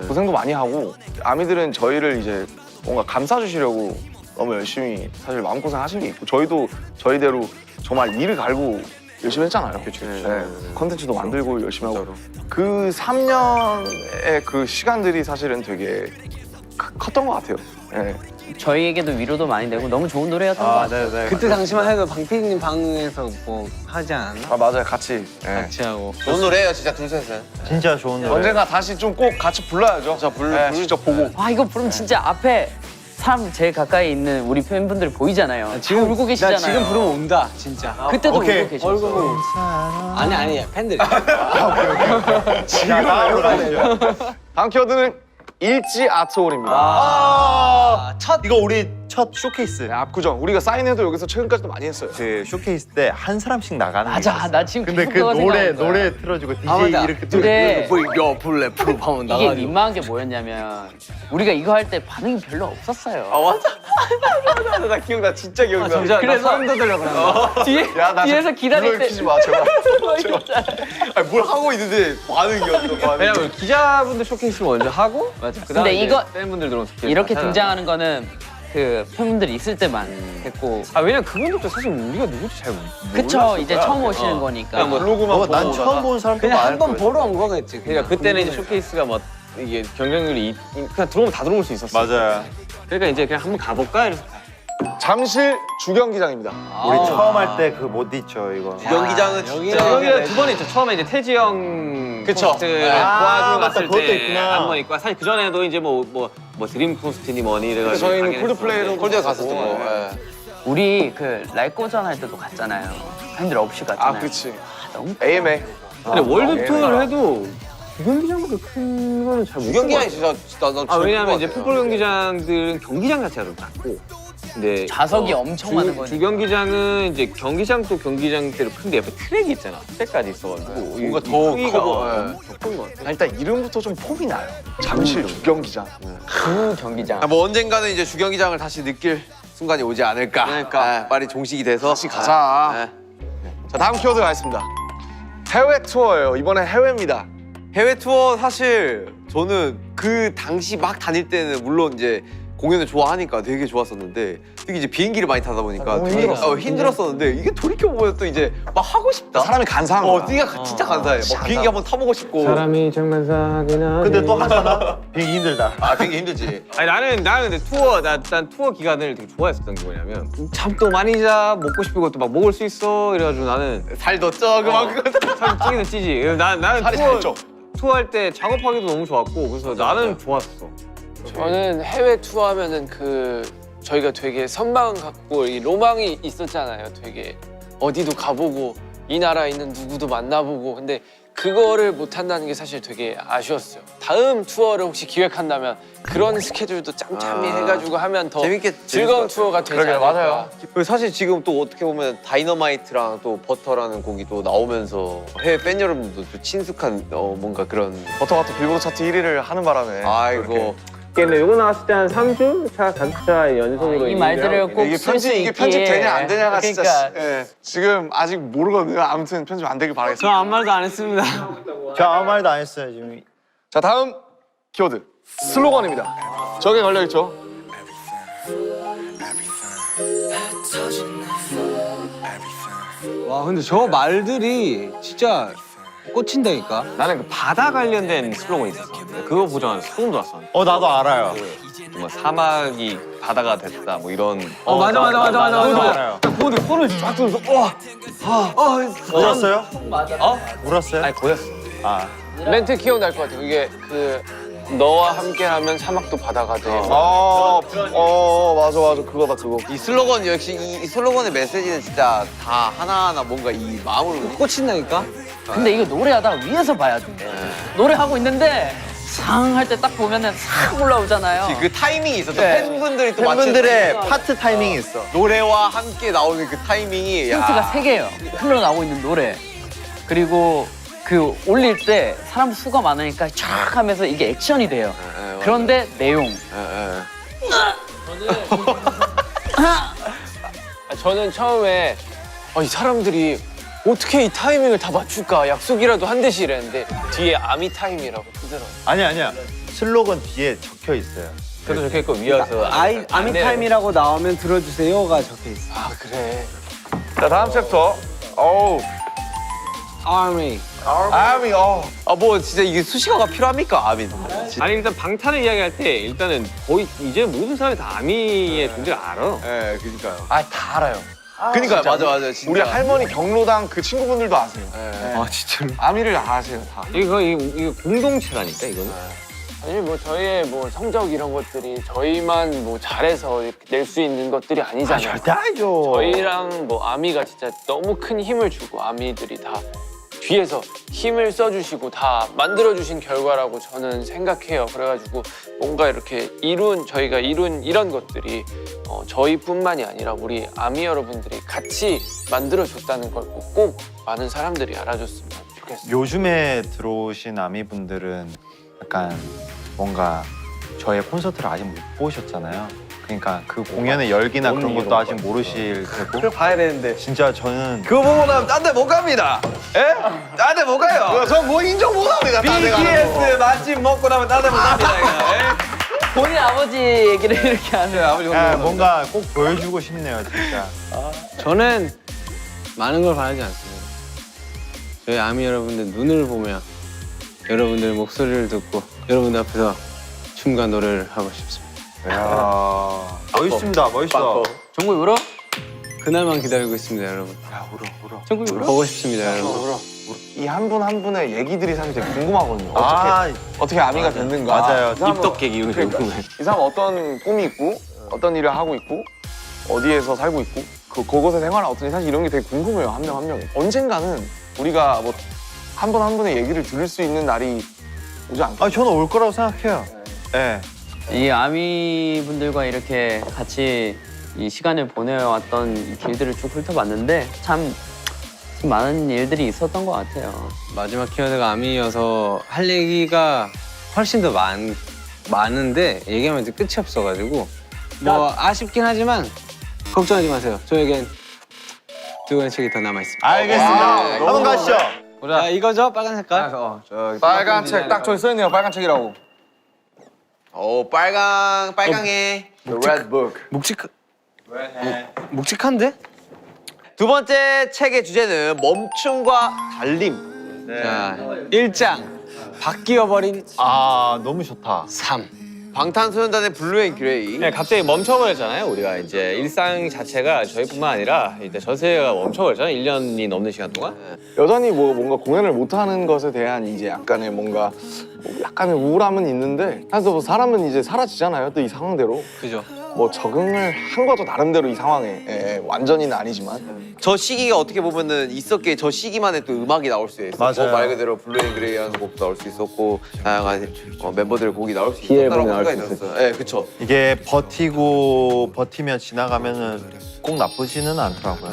고생도 많이 하고 아미들은 저희를 이제 뭔가 감싸주시려고 너무 열심히 사실 마음고생 하신 게 있고 저희도 저희대로 정말 이를 갈고 열심히 했잖아요. 네. 컨텐츠도 만들고 열심히 하고 그 3년의 그 시간들이 사실은 되게 컸던 것 같아요. 네. 저희에게도 위로도 많이 되고 너무 좋은 노래였던 것 같아요. 네네. 그때 당시만 해도 방피디님 방에서 뭐 하지 않았나? 아 맞아요. 같이. 네. 같이 하고. 좋은 노래예요 진짜 둘셋은. 진짜 좋은 노래. 언젠가 다시 좀 꼭 같이 불러야죠. 직접 보고. 아 이거 부르면 진짜 앞에 사람 제일 가까이 있는 우리 팬분들 보이잖아요. 지금 울고 계시잖아요. 나 지금 부르면 온다 진짜. 그때도 오케이. 울고 계셨어. 아니 팬들이. 다음 키워드는 일지 아트홀입니다. 이거 우리 첫 쇼케이스. 네, 압구정. 우리가 사인회도 여기서 최근까지도 많이 했어요. 그 쇼케이스 때 한 사람씩 나가는 게 맞아, 있었어. 나 지금 근데 계속 그 그거 노래 생각하는 거야. 노래 틀어주고 DJ 맞아. 이렇게 근데 여 블랙 프로 하면 이게 나가지고. 민망한 게 뭐였냐면 우리가 이거 할 때 반응이 별로 없었어요. 맞아. 나 기억나 진짜 기억나. 진짜 그래서- 소름 돋으려 그런다. 뒤에, 뒤에서 기다릴 때 키지 마, 제발. 아니, 뭘 하고 있는데 반응이 없어. 반응이. 왜냐면 기자분들 쇼케이스를 먼저 하고 그다음에 근데 이거- 이제 팬분들 들어오면서 이렇게 등장하는 거는 그 팬분들이 있을 때만 했고 왜냐면 그분들도 사실 우리가 누구지 잘 몰랐을 그쵸 이제 거야. 처음 오시는 어. 거니까 그냥 뭐 블로그만 난 보고 처음 본 사람도 그냥 많을 한 번 거야. 보러 온 거겠지. 그러니까 그때는 이제 쇼케이스가 뭐 이게 경쟁률이 그냥 들어오면 다 들어올 수 있었어. 맞아요. 그러니까 이제 그냥 한번 가볼까 이래서 잠실 주경기장입니다. 우리 처음 할 때 그 못 잊죠 이거. 주경기장은 진짜. 여기가 두 번 있죠. 처음에 이제 태지 형 그쵸. 콘서트를 아, 도와주러 맞다. 갔을 그것도 때 있구나. 한 번 있고 사실 그 전에도 이제 뭐 드림 콘서트니 뭐니 이래가지고 저희는 가긴 콜드플레이로 했었는데. 콜드에 갔었던 거. 네. 우리 그 라이코전 할 때도 갔잖아요. 팬들 없이 갔잖아요. 아, 그렇지. 너무 AMA. 근데 월드 투어를 해도 주경기장보다 큰 거는 잘 못. 주경기장이 진짜 난 왜냐면 이제 풋볼 경기장들은 경기장 자체가 좀 작고. 근데 좌석이 엄청 많은 거니까. 주경기장은 이제 경기장도 경기장대로 큰데 옆에 트랙이 있잖아. 트랙까지 있어가지고 뭔가 더 크기가 커. 더큰것 같아. 아, 일단 이름부터 좀 폼이 나요. 잠실 주경기장. 그 경기장. 뭐 언젠가는 이제 주경기장을 다시 느낄 순간이 오지 않을까. 그러니까. 빨리 종식이 돼서 다시 가자. 자, 다음 키워드 가겠습니다. 해외 투어예요. 이번엔 해외입니다. 해외 투어 사실 저는 그 당시 막 다닐 때는 물론 이제 공연을 좋아하니까 되게 좋았었는데 특히 이제 비행기를 많이 타다 보니까 너무 되게 힘들었어. 힘들었었는데 이게 돌이켜 보면 또 이제 막 하고 싶다. 사람이 간사한 거야. 네가 진짜 간사해. 막 비행기 한번 타보고 싶고. 사람이 장만사하긴 하네. 근데 또 하잖아. 비행기 힘들다. 아 비행기 힘들지. 아니 나는 근데 난 투어 기간을 되게 좋아했었던 게 뭐냐면 잠도 많이 자 먹고 싶은 것도 막 먹을 수 있어 이래가지고 나는 살도 쪄 그만큼. 살 찌기는 찌지. 그래서 나는 살이 잘 쪄. 투어할 때 작업하기도 너무 좋았고 그래서 나는 좋았어. 저는 해외 투어하면은 저희가 되게 선망 갖고 이 로망이 있었잖아요. 되게 어디도 가보고 이 나라에 있는 누구도 만나보고 근데 그거를 못 한다는 게 사실 되게 아쉬웠어요. 다음 투어를 혹시 기획한다면 그런 스케줄도 짬짬이 해가지고 하면 더 즐거운 투어가 되지 않을까. 맞아요. 그리고 사실 지금 또 어떻게 보면 다이너마이트랑 또 버터라는 곡이 또 나오면서 해외 팬 여러분들도 또 친숙한 뭔가 그런. 버터가 또 빌보드 차트 1위를 하는 바람에. 아이고. 근데 이거 나왔을 때 한 3주 차 4주차 연속으로 이 말들을 꼭 이게 쓸 수 있기에. 편집 되냐 안 되냐가 진짜 그러니까. 예. 지금 아직 모르거든요. 아무튼 편집 안 되길 바라겠습니다. 저 아무 말도 안 했습니다. 저 아무 말도 안 했어요 지금. 자, 다음 키워드 슬로건입니다. 저게 걸려 있죠. 와 근데 저 말들이 진짜 꽂힌다니까. 나는 그 바다 관련된 슬로건이 있었었는데 그거 보자마자 소름 돋았어. 나도 알아요. 뭐 사막이 바다가 됐다 뭐 이런. 맞아. 알아요. 그거를 소를 쫙 들어서 울었어요? 맞아. 울었어요? 아니 보였어. 아. 멘트 기억날 것 같아요. 이게 너와 함께하면 사막도 바다가 돼. 맞아. 그거다, 그거. 이 슬로건 역시 이 슬로건의 메시지는 진짜 다 하나하나 뭔가 이 마음을 꽂힌다니까. 근데 이거 노래하다가 위에서 봐야 돼. 노래하고 있는데 상 할 때 딱 보면은 싹 올라오잖아요. 그 타이밍이 있어. 또 네. 팬분들이 또 팬분들의 파트 타이밍이 있어. 노래와 함께 나오는 그 타이밍이 힌트가 3개예요. 흘러나오고 있는 노래. 그리고 그 올릴 때 사람 수가 많으니까 쫙 하면서 이게 액션이 돼요. 그런데 내용. 저는 처음에 이 사람들이 어떻게 이 타이밍을 다 맞출까? 약속이라도 한 듯이 이랬는데 뒤에 아미 타임이라고 뜨더라고요. 아니야. 슬로건 뒤에 적혀 있어요. 저도 적혀 있고 위에서 아미 타임이라고 나오면 들어주세요가 적혀 있어. 아 그래. 자 다음 챕터. 어우 아미. 아미 뭐 진짜 이게 수식어가 필요합니까 아민? 아니 일단 방탄을 이야기할 때 일단은 거의 이제 모든 사람이 다 아미의 존재를 알아. 네, 그러니까요. 아 다 알아요. 그러니까 맞아 진짜. 우리 할머니 경로당 그 친구분들도 아세요. 아 진짜로. 아미를 아세요 다. 이거 공동체라니까 이거는. 아니 뭐 저희의 뭐 성적 이런 것들이 저희만 뭐 잘해서 낼 수 있는 것들이 아니잖아요. 절대 아니죠. 저희랑 뭐 아미가 진짜 너무 큰 힘을 주고 아미들이 다 뒤에서 힘을 써주시고 다 만들어주신 결과라고 저는 생각해요. 그래가지고 뭔가 이렇게 저희가 이룬 이런 것들이 저희뿐만이 아니라 우리 아미 여러분들이 같이 만들어줬다는 걸 꼭 많은 사람들이 알아줬으면 좋겠어요. 요즘에 들어오신 아미분들은 약간 뭔가 저의 콘서트를 아직 못 보셨잖아요. 그러니까 그 공연의 열기나 그런 것도 아직 모르실 테고. 봐야 되는데. 진짜 저는 그거 보고 나면 딴 데 못 갑니다. 예? 딴 데 못 가요. 저 뭐 인정 못합니다. BTS 맛집 먹고 나면 딴 데 못 갑니다. 이거. 본인 아버지 얘기를 이렇게 하는. 아버지 뭔가 꼭 보여주고 싶네요, 진짜. 저는 많은 걸 바라지 않습니다. 저희 아미 여러분들 눈을 보며 여러분들 목소리를 듣고 여러분들 앞에서 춤과 노래를 하고 싶습니다. 이야, 멋있습니다, 멋있어. 정국이 울어? 그날만 기다리고 있습니다, 여러분. 야, 울어. 정국이 울어? 보고 싶습니다, 여러분. 이 한 분 한 분의 얘기들이 사실 되게 궁금하거든요. 아, 어떻게 아미가 됐는가. 맞아요. 입덕 계기 이런 거 궁금해. 이 사람 어떤 꿈이 있고 어떤 일을 하고 있고 어디에서 살고 있고 그곳의 생활은 어떤지 사실 이런 게 되게 궁금해요. 한 명 한 명이. 언젠가는 우리가 뭐 한 분 한 분의 얘기를 들을 수 있는 날이 오지 않을까. 저는 올 거라고 생각해요. 네. 이 아미 분들과 이렇게 같이 이 시간을 보내왔던 이 길들을 쭉 훑어봤는데 참 많은 일들이 있었던 것 같아요. 마지막 키워드가 아미여서 할 얘기가 훨씬 더 많은데 얘기하면 끝이 없어가지고 뭐 아쉽긴 하지만 걱정하지 마세요. 저에겐 두 권의 책이 더 남아있습니다. 알겠습니다. 한번 가시죠. 자, 이거죠? 빨간 색깔? 빨간 책 딱 저기 써있네요. 빨간 책이라고. 빨강해. The Red Book. 묵직한데? 두 번째 책의 주제는 멈춤과 달림. 자, 1장 바뀌어버린 너무 좋다. 삶. 방탄소년단의 블루 앤 그레이. 네, 갑자기 멈춰버렸잖아요. 우리가 이제 일상 자체가 저희뿐만 아니라 이제 전 세계가 멈춰버렸잖아요. 1년이 넘는 시간 동안. 여전히 뭐 뭔가 공연을 못하는 것에 대한 이제 약간의 뭔가 약간의 우울함은 있는데 사실 뭐 사람은 이제 사라지잖아요. 또 이 상황대로. 그죠? 뭐 적응을 한 거죠. 나름대로 이 상황에. 완전히는 아니지만. 저 시기가 어떻게 보면은 있었기에 저 시기만에 또 음악이 나올 수 있었고 맞아요. 말 그대로 블루 앤 그레이라는 곡도 나올 수 있었고 다양한 멤버들의 곡이 나올 수 있었다라고 생각이 들었어요. 네, 그쵸. 이게 버티며 지나가면은 꼭 나쁘지는 않더라고요.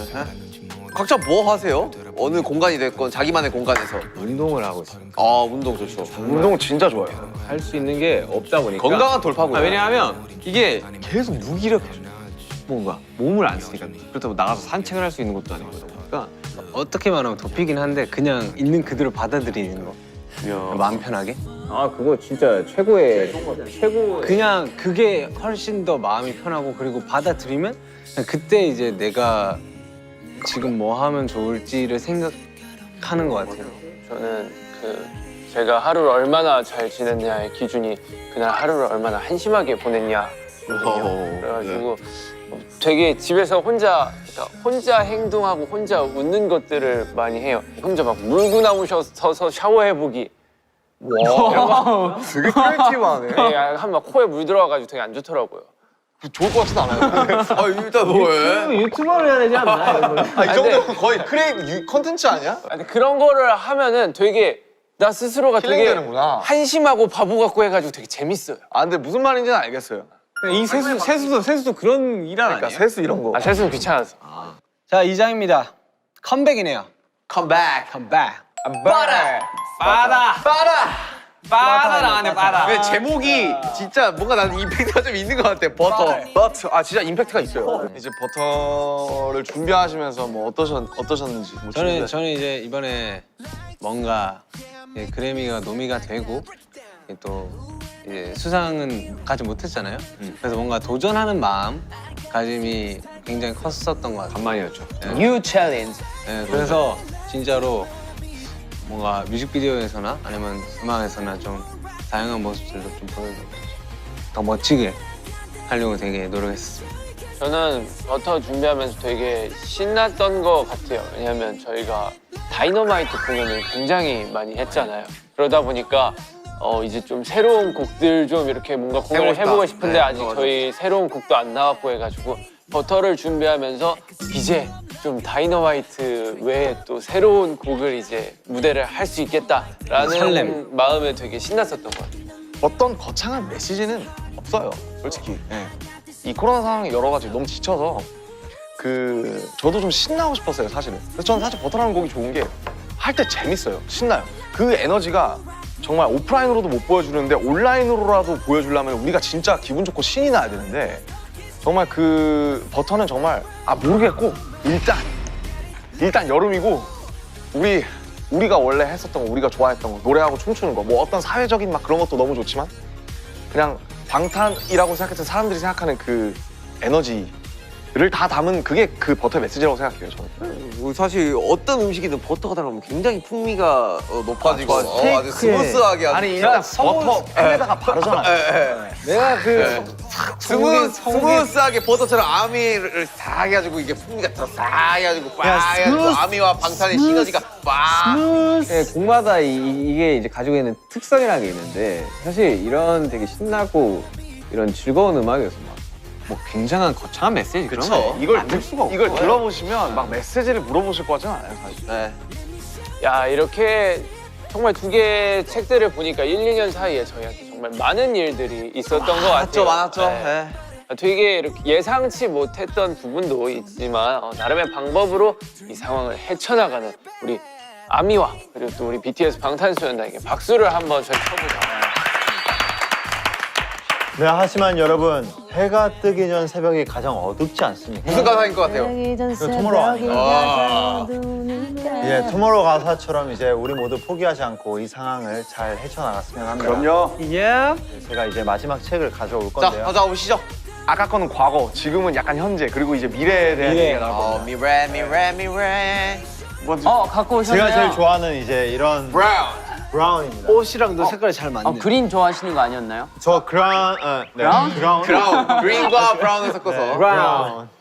각자 뭐 하세요? 어느 공간이 됐건 자기만의 공간에서. 운동을 하고 있어요. 아, 운동 좋죠. 운동은 진짜 좋아요. 할 수 있는 게 없다 보니까. 건강한 돌파구예요. 왜냐하면 이게 계속 무기력해져. 뭔가 몸을 안 쓰니까. 그렇다고 나가서 산책을 할 수 있는 것도 아니고 그러니까 어떻게 말하면 도피긴 한데 그냥 있는 그대로 받아들이는 거. 마음 편하게. 아 그거 진짜 최고의 그냥 그게 훨씬 더 마음이 편하고 그리고 받아들이면 그냥 그때 이제 내가 지금 뭐 하면 좋을지를 생각하는 것 같아요. 저는 제가 하루를 얼마나 잘 지냈냐의 기준이 그날 하루를 얼마나 한심하게 보냈냐. 그래가지고 되게 집에서 혼자 행동하고 혼자 웃는 것들을 많이 해요. 혼자 막 물고 나오셔서 샤워해보기. 와, 되게 크리에이티브하네. 한막 코에 물 들어와가지고 되게 안 좋더라고요. 좋을 것 같지도 않아요. 아, 일단 뭐해? 유튜버를 해야 되지 않나? 이 정도면 거의 컨텐츠 아니야? 근데 그런 거를 하면은 되게 나 스스로가 되게 힐링되는구나. 한심하고 바보 같고 해가지고 되게 재밌어요. 아, 근데 무슨 말인지는 알겠어요. 이 세수도 그런 일환 그러니까 아니에요? 세수 이런 거. 세수는 귀찮아서. 자, 2장입니다. 컴백이네요. 컴백. 컴백. 빠라. 빠다 나왔네 빠다. 근데 제목이 진짜 뭔가 나는 임팩트가 좀 있는 것 같아. 버터. 아 진짜 임팩트가 있어요. 이제 버터를 준비하시면서 뭐 어떠셨는지. 뭐 저는 이제 이번에 뭔가 이제 그래미가 노미가 되고 또 이제 수상은 가지 못했잖아요. 그래서 뭔가 도전하는 마음가짐이 굉장히 컸었던 것 같아요. 간만이었죠. New challenge. 네, 그래서 진짜로 뭔가 뮤직비디오에서나 아니면 음악에서나 좀 다양한 모습들도 좀 보여주고 더 멋지게 하려고 되게 노력했어요. 저는 버터 준비하면서 되게 신났던 것 같아요. 왜냐면 저희가 다이너마이트 공연을 굉장히 많이 했잖아요. 그러다 보니까 이제 좀 새로운 곡들 좀 이렇게 뭔가 공연을 해보고 싶은데 아직 저희 새로운 곡도 안 나왔고 해가지고 버터를 준비하면서 이제 좀 다이너마이트 외에 또 새로운 곡을 이제 무대를 할 수 있겠다라는 설렘. 마음에 되게 신났었던 것 같아요. 어떤 거창한 메시지는 없어요, 솔직히. 이 코로나 상황이 여러 가지 너무 지쳐서 저도 좀 신나고 싶었어요, 사실은. 그래서 저는 사실 버터라는 곡이 좋은 게 할 때 재밌어요, 신나요. 그 에너지가 정말 오프라인으로도 못 보여주는데 온라인으로라도 보여주려면 우리가 진짜 기분 좋고 신이 나야 되는데 정말 그 버터는 정말 모르겠고 일단 여름이고 우리가 원래 했었던 거, 우리가 좋아했던 거, 노래하고 춤추는 거, 뭐 어떤 사회적인 막 그런 것도 너무 좋지만 그냥 방탄이라고 생각했던 사람들이 생각하는 그 에너지를 다 담은 그게 그 버터의 메시지라고 생각해요, 저는. 사실 어떤 음식이든 버터가 들어가면 굉장히 풍미가 높아지고 아주 스무스하게 아주 아니 일단 버터 팬에다가 바르잖아요. 내가 그 스무스하게 버터처럼 아미를 싹 해가지고 이게 풍미가 더 싹 해가지고 빡 해가지고 아미와 방탄의 시너지가 빡. 네, 곡마다 이게 이제 가지고 있는 특성이라는 게 있는데 사실 이런 되게 신나고 이런 즐거운 음악이어서 뭐 굉장한 거창한 메시지 그런 거 이걸 들어보시면 막 메시지를 물어보실 것 같지는 않아요, 사실. 네. 야, 이렇게 정말 두 개의 책들을 보니까 1, 2년 사이에 저희한테 정말 많은 일들이 있었던 것 같아요. 많았죠. 네. 되게 이렇게 예상치 못했던 부분도 있지만 나름의 방법으로 이 상황을 헤쳐나가는 우리 아미와 그리고 또 우리 BTS 방탄소년단에게 박수를 한번 저희 쳐보자. 네, 하지만 여러분, 해가 뜨기 전 새벽이 가장 어둡지 않습니까? 무슨 가사인 것 같아요? 투모로우 아니에요? 예, 투모로우 가사처럼 이제 우리 모두 포기하지 않고 이 상황을 잘 헤쳐나갔으면 합니다. 그럼요. 제가 이제 마지막 책을 가져올 자, 건데요. 가져오시죠. 아까 거는 과거, 지금은 약간 현재, 그리고 이제 미래에 대한 얘기가 나올 겁니다. 미래. 갖고 오셨네요. 제가 제일 좋아하는 이제 이런 브라운입니다. 옷이랑도 색깔이 잘 맞네. 그린 좋아하시는 거 아니었나요? 저 그라운, 브라운? 그라운. 그린과 브라운을 섞어서.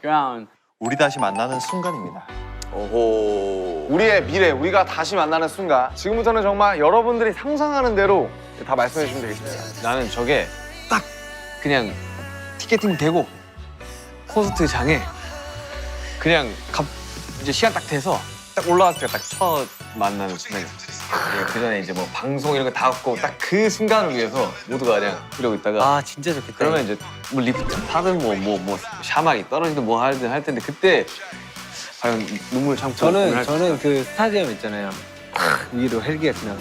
브라운. 우리 다시 만나는 순간입니다. 오호. 우리의 미래, 우리가 다시 만나는 순간, 지금부터는 정말 여러분들이 상상하는 대로 다 말씀해 주시면 되겠습니다. 나는 저게 딱 그냥 티켓팅 되고 콘서트 장에 그냥 이제 시간 딱 돼서 딱 올라왔을 때 딱 첫 만나는 순간이었어요. 그 전에 이제 뭐 방송 이런 거 다 없고 딱 그 순간을 위해서 모두가 그냥 그러고 있다가 진짜 좋겠다. 그러면 이제 뭐 리프트 타든 뭐 샤막이 떨어지든 뭐 하든 할 텐데 그때 과연 눈물 참고 저는 그 스타디움 있잖아요. 위로 헬기가 지나가.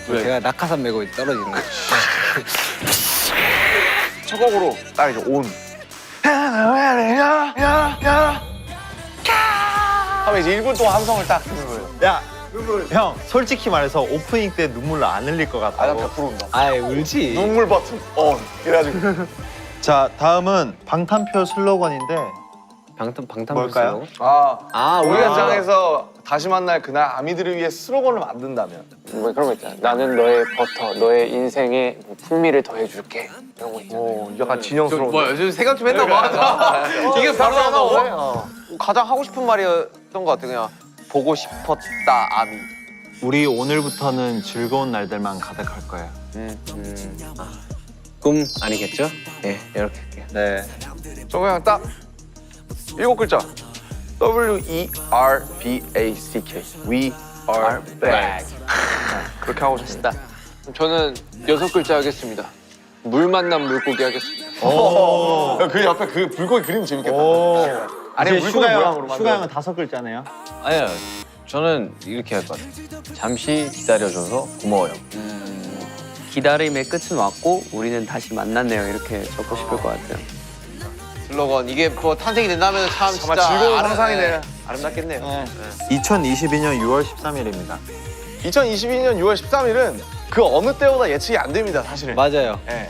제가 낙하산 메고 떨어지는 거. 첫 곡으로 딱 이제 온. 하면 이제 1분 동안 함성을 딱 듣는 거예요. 야, 형, 솔직히 말해서 오프닝 때 눈물로 안 흘릴 것 나 같다고. 100% 운다. 아이 울지. 눈물 버튼 이래가지고. 자, 다음은 방탄표 슬로건인데 방탄 뭘까요? 우리 현장에서 다시 만날 그날 아미들을 위해 슬로건을 만든다면. 뭐 그런 거 있잖아. 나는 너의 버터, 너의 인생에 뭐 풍미를 더해줄게. 이런 거 있잖아. 약간 진영스러운. 뭐 요즘 생각 좀 했나 봐. 이게 바로 나오고. 가장 하고 싶은 말이었던 것 같아. 그냥 보고 싶었다 아미. 우리 오늘부터는 즐거운 날들만 가득할 거예요. 꿈 아니겠죠? 네, 이렇게 할게요. 네. 저 그냥 딱 7글자. WERBACK. We are back. 그렇게 하고 싶습니다. 저는 6글자 하겠습니다. 물 만난 물고기 하겠습니다. 그 옆에 그 불고기 그림 재밌겠다. 오. 아니, 이제 물고기 모양으로 슈가 형은 5글자네요. 아니요, 저는 이렇게 할 것 같아요. 잠시 기다려줘서 고마워요. 기다림의 끝은 왔고 우리는 다시 만났네요. 이렇게 적고 싶을 것 같아요. 슬로건 이게 뭐 탄생이 된다면 참 정말 진짜 즐거운 상상이네요. 아름답겠네요. 2022년 6월 13일입니다. 2022년 6월 13일은 그 어느 때보다 예측이 안 됩니다, 사실은. 맞아요. 예.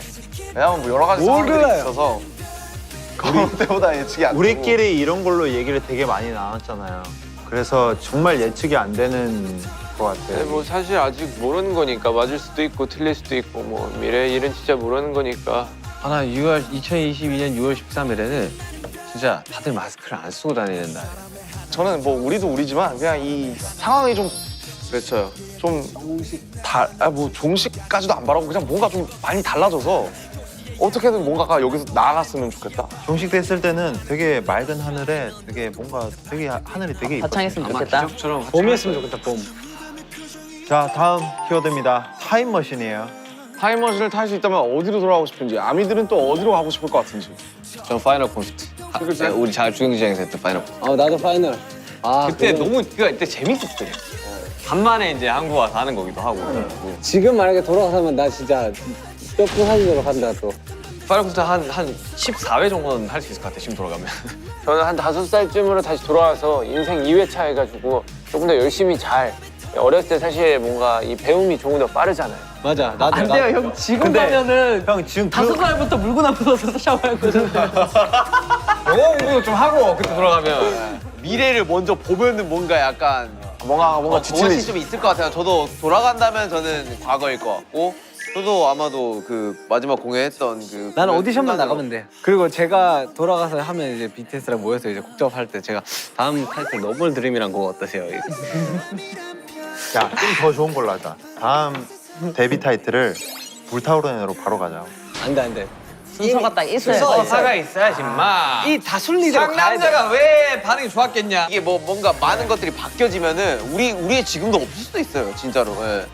왜냐면 뭐 여러 가지 상황들이 있어서 그 어느 때보다 예측이 안 되고. 우리끼리 이런 걸로 얘기를 되게 많이 나눴잖아요. 그래서 정말 예측이 안 되는 것 근데 같아요. 뭐 사실 아직 모르는 거니까 맞을 수도 있고 틀릴 수도 있고 뭐 미래 일은 진짜 모르는 거니까. 하나 2022년 6월 13일에는 진짜 다들 마스크를 안 쓰고 다니는 날. 저는 뭐 우리도 우리지만 그냥 이 상황이 그렇죠. 뭐 종식까지도 안 바라고 그냥 뭔가 좀 많이 달라져서 어떻게든 뭔가가 여기서 나아갔으면 좋겠다. 종식됐을 때는 되게 맑은 하늘에 되게 뭔가 되게 하늘이 되게 화창했으면 아마 좋겠다. 기적처럼 봄이었으면 좋겠다, 봄. 자, 다음 키워드입니다. 타임머신이에요. 타임머신을 탈 수 있다면 어디로 돌아가고 싶은지, 아미들은 또 어디로 가고 싶을 것 같은지. 전 파이널 콘서트. 네, 우리 잘 주경기장에서 했던 파이널 콘서트. 나도 파이널. 그때 너무 그때 재밌었어요. 간만에 이제 한국 와서 하는 거기도 하고. 지금 만약에 돌아가서 하면 나 진짜 뼈프 사진으로 간다 또. 파이널 콘서트 한 14회 정도는 할 수 있을 것 같아, 지금 돌아가면. 저는 한 5살쯤으로 다시 돌아와서 인생 2회차 해가지고 조금 더 열심히 잘. 어렸을 때 사실 뭔가 이 배움이 조금 더 빠르잖아요. 맞아. 나도. 안 돼요, 형. 지금 가면은 형 지금 5살부터 물고 나서서 샤워했거든. 영어 공부 좀 하고 그때 돌아가면. 미래를 먼저 보면은 뭔가 약간 뭔가 그것이 지침이 좀 있을 것 같아요. 저도 돌아간다면 저는 과거일 것 같고 저도 아마도 그 마지막 공연했던 그 나는 공연 오디션만 순간으로 나가면 돼. 그리고 제가 돌아가서 하면 이제 BTS랑 모여서 이제 곡 작업할 때 제가 다음 타이틀 너블 드림이란 곡 어떠세요? 야, 좀 더 좋은 걸로 하자. 다음 데뷔 타이틀을 불타오르네로 바로 가자. 안 돼, 안 돼. 순서가 딱 있어야 돼. 서사가 있어야지, 마. 이 다순리대로 가야 돼. 상남자가 왜 반응이 좋았겠냐? 이게 뭐 뭔가 많은 것들이 바뀌어지면은 우리의 지금도 없을 수도 있어요, 진짜로. 예.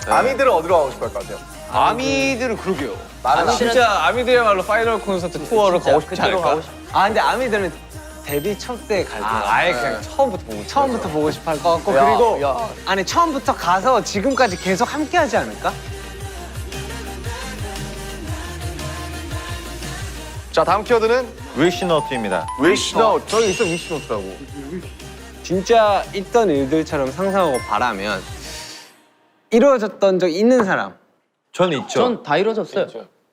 아미들은 어디로 가고 싶을 것 같아요? 아미들은 그러게요. 나는 진짜 아미들야말로 파이널 콘서트 투어를 가고 싶지 그때로 않을까? 가고 싶. 근데 아미들은 데뷔 첫 때 갈 거야. 아예 그냥 처음부터 보고 싶어. 처음부터 보고 싶어 할 것 같고 야, 그리고 야. 아니 처음부터 가서 지금까지 계속 함께 하지 않을까? 자, 다음 키워드는 위시노트입니다. 위시노트. 저기 있어, 위시노트라고. 진짜 있던 일들처럼 상상하고 바라면 이루어졌던 적 있는 사람. 전 있죠. 전 다 이루어졌어요.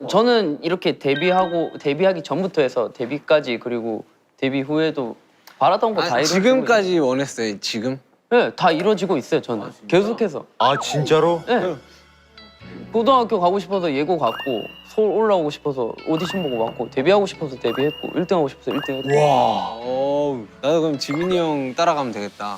저는 이렇게 데뷔하기 전부터 해서 데뷔까지 그리고 데뷔 후에도 바라던 거 다 이루어지고 지금까지 원했어요. 지금? 네, 다 이루어지고 있어요. 저는 계속해서. 아, 진짜로? 네. 고등학교 가고 싶어서 예고 갔고 서울 올라오고 싶어서 오디션 보고 왔고 데뷔하고 싶어서 데뷔했고 1등하고 싶어서 1등했고. 와. 나도 그럼 지민이 형 따라가면 되겠다.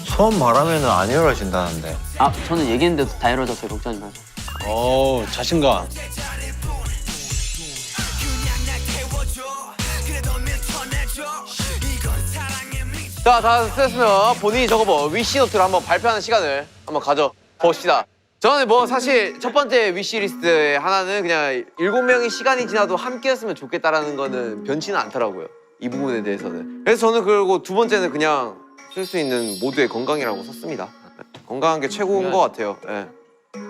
처음 말하면 안 이루어진다는데. 아 저는 얘기했는데도 다 이루어졌어요. 걱정하지 마세요. 오, 자신감. 자, 다 됐으면 본인이 적어봐 위시노트를 한번 발표하는 시간을 한번 가져봅시다. 저는 뭐 사실 첫 번째 위시리스트의 하나는 그냥 7명이 시간이 지나도 함께였으면 좋겠다라는 거는 변치는 않더라고요. 이 부분에 대해서는. 그래서 저는 그리고 두 번째는 그냥 쓸 수 있는 모두의 건강이라고 썼습니다. 건강한 게 최고인 것 같아요. 예.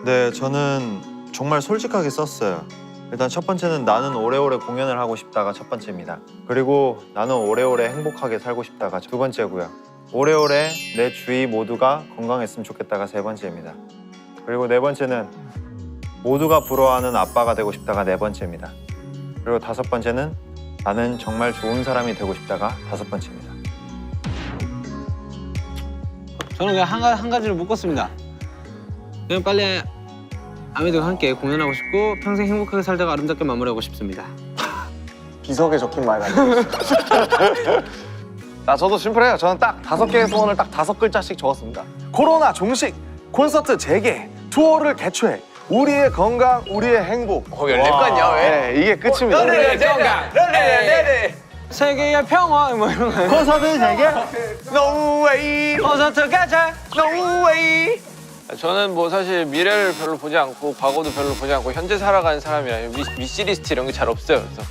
네, 저는 정말 솔직하게 썼어요. 일단 첫 번째는 나는 오래오래 공연을 하고 싶다가 첫 번째입니다. 그리고 나는 오래오래 행복하게 살고 싶다가 두 번째고요. 오래오래 내 주위 모두가 건강했으면 좋겠다가 세 번째입니다. 그리고 네 번째는 모두가 부러워하는 아빠가 되고 싶다가 네 번째입니다. 그리고 다섯 번째는 나는 정말 좋은 사람이 되고 싶다가 다섯 번째입니다. 저는 그냥 한 가지를 묶었습니다. 그냥 빨리 아미들과 함께 공연하고 싶고 평생 행복하게 살다가 아름답게 마무리하고 싶습니다. 비석에 적힌 말 같아요. 자, 저도 심플해요. 저는 딱 5개의 소원을 딱 5글자씩 적었습니다. 코로나 종식, 콘서트 재개, 투어를 개최, 우리의 건강, 우리의 행복. 거기 랩 같냐 왜? 네, 이게 끝입니다. 세계의 평화 뭐 이런 거. 콘서트 재개? No way, 콘서트 가자. no way. 저는 뭐 사실 미래를 별로 보지 않고 과거도 별로 보지 않고 현재 살아가는 사람이라 위시리스트 이런 게 잘 없어요. 그래서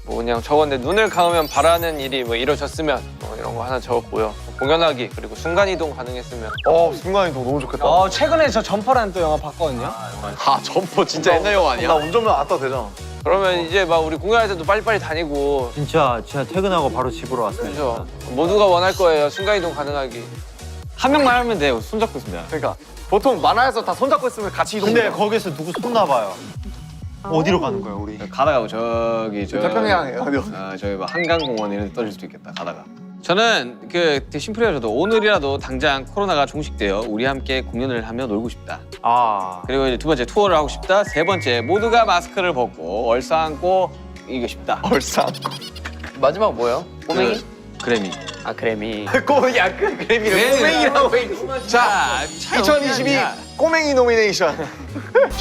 뭐 그냥 적었는데 눈을 감으면 바라는 일이 뭐 이루어졌으면 뭐 이런 거 하나 적었고요. 공연하기 그리고 순간이동 가능했으면. 순간이동 너무 좋겠다. 최근에 저 점퍼라는 또 영화 봤거든요. 아 점퍼 진짜 옛날 영화 아니야? 나 운전면 안 떠도 되잖아. 그러면 이제 막 우리 공연할 때도 빨리빨리 다니고 진짜 퇴근하고 바로 집으로 왔습니다. 그죠. 모두가 원할 거예요. 순간이동 가능하기. 한 명만 하면 돼요. 손잡고 있습니다. 그러니까 보통 만화에서 다 손잡고 있으면 같이 이동. 근데 거기서 누구 손나 봐요. 어디로 가는 거야 우리? 가다가 저기 저 태평양에 어디요? 저희 뭐 한강공원 이런 데 떨어질 수도 있겠다. 가다가. 저는 그 되게 심플해요. 저도 오늘이라도 당장 코로나가 종식되어 우리 함께 공연을 하며 놀고 싶다. 그리고 이제 두 번째 투어를 하고 싶다. 세 번째 모두가 마스크를 벗고 얼싸안고 이기고 싶다. 얼싸안고. 마지막 뭐예요? 꼬맹이? 그래미. 아 그래미. 꼬맹이야 그래미를 꼬맹이라고 해. 자 2022 꼬맹이 노미네이션.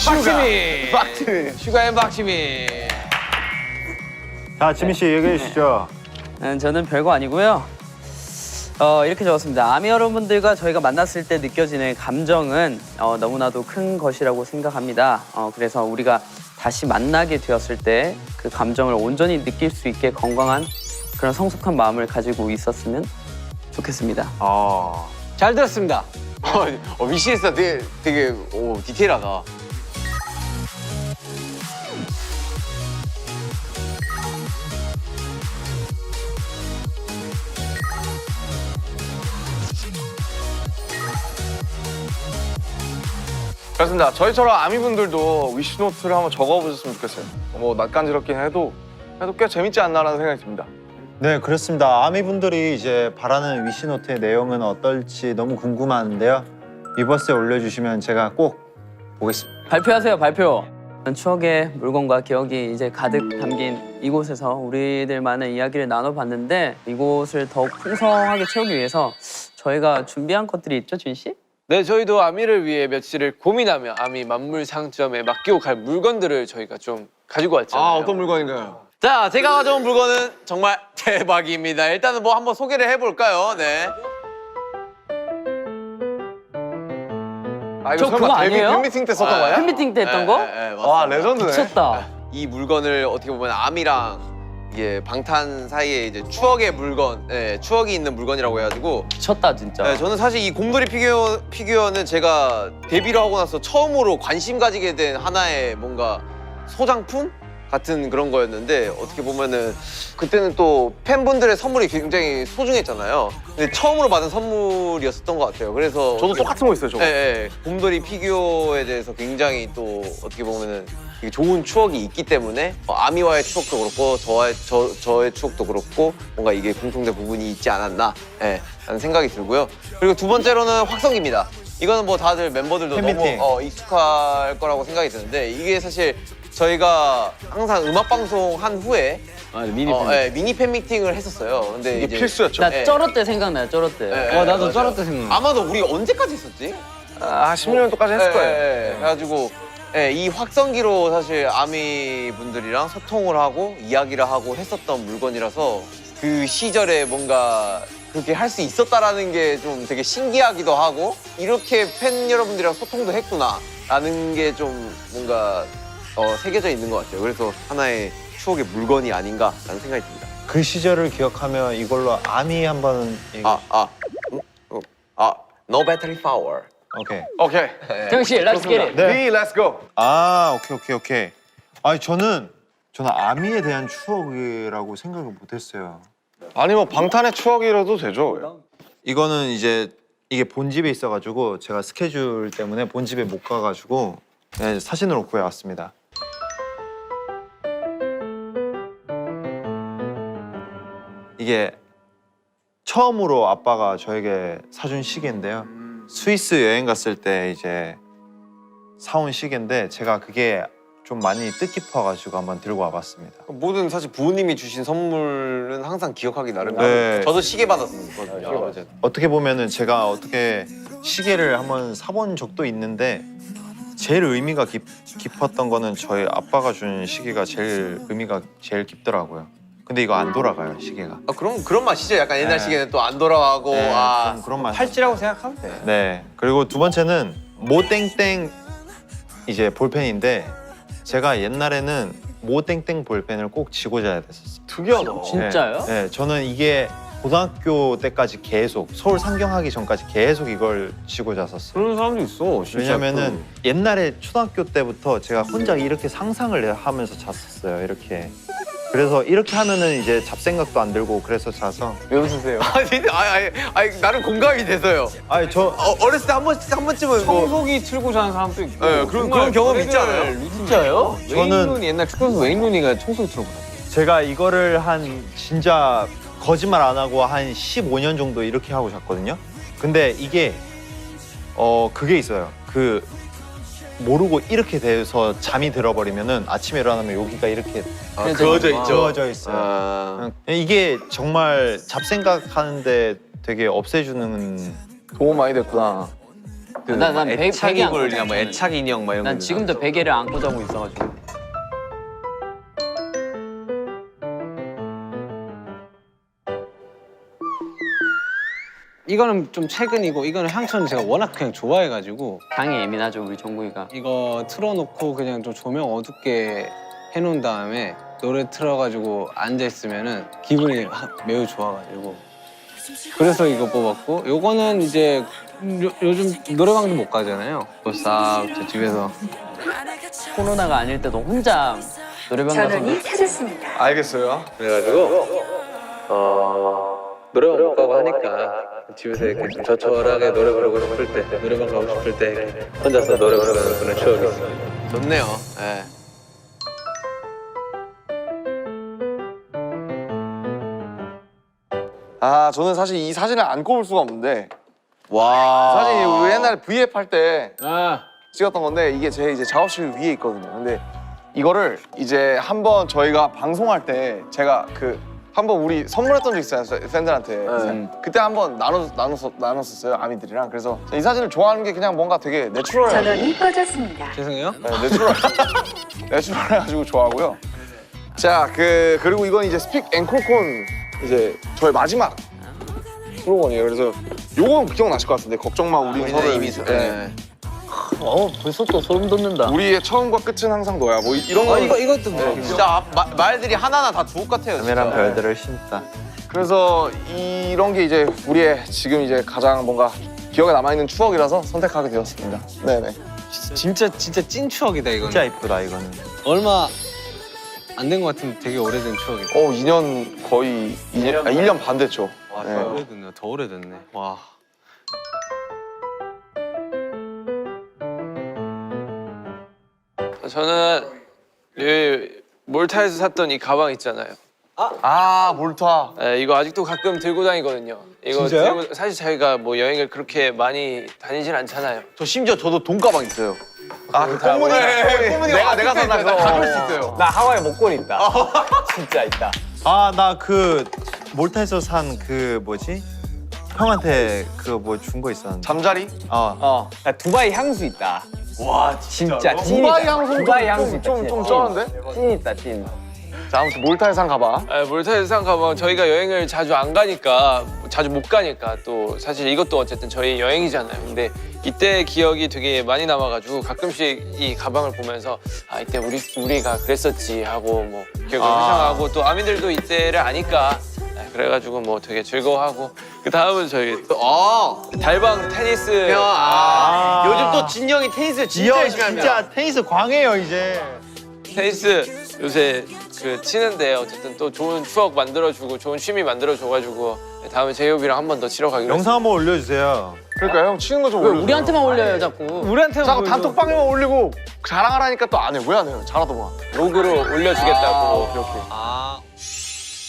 박지민. 박지민. 슈가앤 박지민. 자 지민 씨 얘기해 주시죠. 저는 별거 아니고요. 이렇게 적었습니다. 아미 여러분들과 저희가 만났을 때 느껴지는 감정은 너무나도 큰 것이라고 생각합니다. 그래서 우리가 다시 만나게 되었을 때 그 감정을 온전히 느낄 수 있게 건강한 그런 성숙한 마음을 가지고 있었으면 좋겠습니다. 잘 들었습니다. 위시리스트 되게 디테일하다. 그렇습니다. 저희처럼 아미분들도 위시노트를 한번 적어보셨으면 좋겠어요. 뭐 낯간지럽긴 해도 꽤 재밌지 않나라는 생각이 듭니다. 네 그렇습니다. 아미분들이 이제 바라는 위시노트의 내용은 어떨지 너무 궁금한데요. 위버스에 올려주시면 제가 꼭 보겠습니다. 발표하세요, 발표. 추억의 물건과 기억이 이제 가득 담긴 이곳에서 우리들만의 이야기를 나눠봤는데 이곳을 더욱 풍성하게 채우기 위해서 저희가 준비한 것들이 있죠, 준 씨? 네, 저희도 아미를 위해 며칠을 고민하며 아미 만물 상점에 맡기고 갈 물건들을 저희가 좀 가지고 왔잖아요. 어떤 물건인가요? 자, 제가 가져온 물건은 정말 대박입니다. 일단은 뭐 한번 소개를 해볼까요? 네. 이거 저 설마 그거 데뷔 아니에요? 팬미팅 때 썼던 거야? 팬미팅 때 했던 거? 와 레전드네. 미쳤다. 이 물건을 어떻게 보면 아미랑 이게 방탄 사이에 이제 추억의 물건, 추억이 있는 물건이라고 해가지고 미쳤다 진짜. 네, 저는 사실 이 곰돌이 피규어는 제가 데뷔를 하고 나서 처음으로 관심 가지게 된 하나의 뭔가 소장품 같은 그런 거였는데 어떻게 보면은 그때는 또 팬분들의 선물이 굉장히 소중했잖아요. 근데 처음으로 받은 선물이었었던 것 같아요. 그래서 저도 똑같은 거 있어요, 저거. 네, 곰돌이 피규어에 대해서 굉장히 또 어떻게 보면은 되게 좋은 추억이 있기 때문에 아미와의 추억도 그렇고 저의 추억도 그렇고 뭔가 이게 공통된 부분이 있지 않았나 라는 생각이 들고요. 그리고 두 번째로는 확성기입니다. 이거는 뭐 다들 멤버들도 팬미팅. 너무 익숙할 거라고 생각이 드는데 이게 사실 저희가 항상 음악 방송 한 후에 미니 팬미팅을 했었어요. 근데 이게 필수였죠. 나 네. 쩌러 때 생각나요, 쩌러 때. 나도 나도 쩔었다 생각. 아마도 우리 언제까지 했었지? 10년도까지 했을 거예요. 그래가지고 이 확성기로 사실 아미 분들이랑 소통을 하고 이야기를 하고 했었던 물건이라서 그 시절에 뭔가 그렇게 할 수 있었다라는 게 좀 되게 신기하기도 하고 이렇게 팬 여러분들이랑 소통도 했구나 라는 게 좀 뭔가 새겨져 있는 것 같아요. 그래서 하나의 추억의 물건이 아닌가라는 생각이 듭니다. 그 시절을 기억하며 이걸로 아미 한번 얘기. No battery power. 오케이. 오케이. 태영 씨, let's get it. 네, let's go. 오케이. 아니 저는 아미에 대한 추억이라고 생각을 못했어요. 아니 뭐 방탄의 추억이라도 되죠. 이거는 이제 이게 본집에 있어가지고 제가 스케줄 때문에 본집에 못 가가지고 그냥 사진으로 구해왔습니다. 이게 처음으로 아빠가 저에게 사준 시계인데요. 스위스 여행 갔을 때 이제 사온 시계인데 제가 그게 좀 많이 뜻깊어가지고 한번 들고 와봤습니다. 모든 사실 부모님이 주신 선물은 항상 기억하기 나름이에요. 네. 저도 시계 받았거든요. 어떻게 보면은 제가 어떻게 시계를 한번 사본 적도 있는데 제일 의미가 깊었던 거는 저희 아빠가 준 시계가 제일 의미가 제일 깊더라고요. 근데 이거 안 돌아가요, 시계가. 그런 맛이죠. 약간 옛날 시계는 또 안 돌아가고 좀 그런 맛. 팔찌라고 생각하면 돼. 네. 그리고 두 번째는 모땡땡 이제 볼펜인데 제가 옛날에는 모땡땡 볼펜을 꼭 쥐고 자야 됐었어요. 특이하다. 진짜요? 네, 저는 이게 고등학교 때까지 계속 서울 상경하기 전까지 계속 이걸 쥐고 잤었어요. 그런 사람도 있어. 진짜. 왜냐면은 옛날에 초등학교 때부터 제가 혼자 이렇게 상상을 하면서 잤었어요. 이렇게. 그래서 이렇게 하면은 이제 잡생각도 안 들고 그래서 자서. 왜 웃으세요? 아니 나는 공감이 돼서요. 아니 저 어렸을 때 한 번쯤은 뭐 청소기 틀고 자는 사람도 있고. 네, 그런 경험 있지 않아요? 진짜요? 웨인 저는- 루니 옛날 축구 선수 웨인 루니가 청소기 틀고 자요. 제가 이거를 한 진짜 거짓말 안 하고 한 15년 정도 이렇게 하고 잤거든요. 근데 이게 그게 있어요. 그 모르고 이렇게 돼서 잠이 들어버리면은 아침에 일어나면 여기가 이렇게 그어져 있죠. 그어져 있어요. 아, 이게 정말 잡생각하는데 되게 없애주는. 도움 많이 됐구나. 난 베개 애착이 안 걸리나 뭐 꽂았거든. 애착 인형 막 이런 거. 난 지금도 베개를 안고 자고 있어가지고. 이거는 좀 최근이고 이거는 향초는 제가 워낙 그냥 좋아해가지고 향이 예민하죠 우리 종국이가. 이거 틀어놓고 그냥 좀 조명 어둡게 해놓은 다음에 노래 틀어가지고 앉아있으면은 기분이 매우 좋아가지고 그래서 이거 뽑았고 요거는 이제 요즘 노래방도 못 가잖아요. 그거 싹 저 집에서 코로나가 아닐 때도 혼자 노래방 가서 전원이 찾았습니다. 알겠어요. 그래가지고 노래방 못 가고 하니까 집에서 이렇게 좀 저철하게 노래 부르고 싶을 때 노래방 가고 싶을 때 이렇게 혼자서 노래 부르는 그런 추억이 있어요. 좋네요. 예. 아 저는 사실 이 사진을 안 꼽을 수가 없는데 와. 사진이 우리 옛날에 V앱 할 때 아 찍었던 건데 이게 제 이제 작업실 위에 있거든요. 근데 이거를 이제 한번 저희가 방송할 때 제가 그 한번 우리 선물했던 적 있어요 팬들한테. 그때 한번 나눴었어요 아미들이랑. 그래서 이 사진을 좋아하는 게 그냥 뭔가 되게 내추럴해. 전원이 꺼졌습니다. 죄송해요. 네, 내추럴해가지고 좋아하고요. 자 그리고 이건 이제 스픽 앵콜콘 이제 저의 마지막 슬로건이에요. 그래서 요건 기억나실 것 같은데 걱정 마 우리 서로 이미 네. 벌써 또 소름 돋는다. 우리의 처음과 끝은 항상 너야. 뭐 이런 거. 이것도 뭐 진짜 말들이 하나하나 다 주옥 같아요. 카메라 진짜. 별들을 심다. 그래서 이런 게 이제 우리의 지금 이제 가장 뭔가 기억에 남아 있는 추억이라서 선택하게 되었습니다. 네네. 진짜 찐 추억이다 이거는. 진짜 이쁘다 이거는. 얼마 안 된 것 같은데 되게 오래된 추억이다. 2년 거의 1년 반 됐죠. 와, 네. 더 오래됐네. 더 오래됐네. 와. 저는 이 몰타에서 샀던 이 가방 있잖아요. 아 몰타. 네, 이거 아직도 가끔 들고 다니거든요. 이거 진짜요? 들고, 사실 저희가 뭐 여행을 그렇게 많이 다니진 않잖아요. 저 심지어 저도 돈가방 있어요. 그 꽃무늬. 내가 산다 그거. 가볼 수 있어요. 나 하와이 목걸이 있다. 진짜 있다. 아 나 그 몰타에서 산 그 뭐지? 형한테 그 뭐 준 거 있었는데. 잠자리? 나 두바이 향수 있다. 와 진짜 찐 두바이 있다. 향수 두바이 향수 있다. 좀 쩌는데? 찐 있다 찐. 자 아무튼 몰타에 산 가방. 몰타에서 산 가방 저희가 여행을 자주 안 가니까 자주 못 가니까 또 사실 이것도 어쨌든 저희 여행이잖아요. 근데 이때 기억이 되게 많이 남아가지고 가끔씩 이 가방을 보면서 아 이때 우리가 그랬었지 하고 뭐 기억을 회상하고 또 아미들도 이때를 아니까 그래가지고 뭐 되게 즐거워하고 그 다음은 저희 또 달방 테니스 요즘 또 진영이 테니스 진짜 열심히 합니다. 진짜 테니스 광해요 이제. 테니스 요새 그 치는데 어쨌든 또 좋은 추억 만들어주고 좋은 취미 만들어줘가지고 다음에 제이홉이랑 한 번 더 치러 가기로 영상 한번 올려주세요. 그러니까 형 치는 거 좀 왜 올려. 우리한테만 올려요 자꾸. 우리한테 자꾸 단톡방에만 올리고 자랑하라니까 또 안 해. 왜 안 해요? 잘하더만. 로그로 올려주겠다고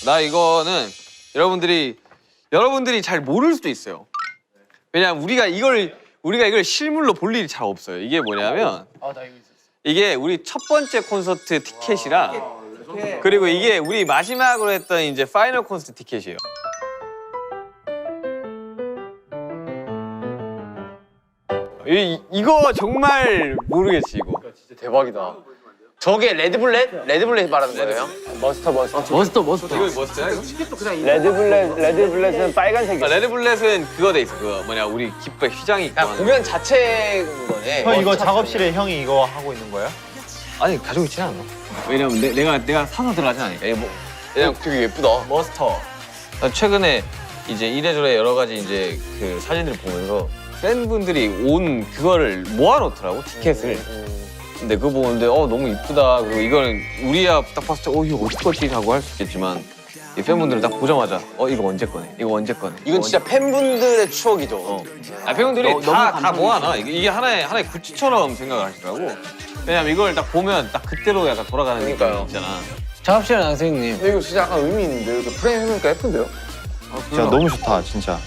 나 이거는 여러분들이 잘 모를 수도 있어요. 왜냐면 우리가 이걸 실물로 볼 일이 잘 없어요. 이게 뭐냐면 이게 우리 첫 번째 콘서트 티켓이랑 그리고 이게 우리 마지막으로 했던 이제 파이널 콘서트 티켓이에요. 이거 정말 모르겠지 이거. 대박이다. 저게 레드블렛 말하는 거예요? 머스터. 머스터. 이거 머스터야? 이거? 레드블렛은 빨간색이야. 레드블렛은 그거 돼 있어. 그거 뭐냐 우리 기쁘의 휘장이 있고. 하는. 공연 자체인 거네. 형 이거 작업실에 형이 이거 하고 있는 거야? 아니 가지고 있지 않아. 왜냐면 내가 사서 들어가진 않으니까. 이게 뭐 그냥 되게 예쁘다. 머스터. 나 최근에 이제 이래저래 여러 가지 이제 그 사진들을 보면서 팬분들이 온 그거를 모아놓더라고 티켓을. 근데 그거 보는데 너무 이쁘다. 그리고 이거는 우리야 딱 봤을 때 이거 어떡하지 하고 할 수 있겠지만 이 팬분들은 딱 보자마자 이거 언제 거네? 이거 언제 거네? 이건 진짜 팬분들의 추억이죠. 팬분들이 다 모아놔. 이게 하나의 굿즈처럼 생각을 하시더라고. 왜냐면 이걸 딱 보면 딱 그때로 약간 돌아가는 느낌이 있잖아. 작업실에 선생님. 근데 이거 진짜 약간 의미 있는데 이렇게 프레임 해놓으니까 예쁜데요? 진짜 너무 좋다 진짜.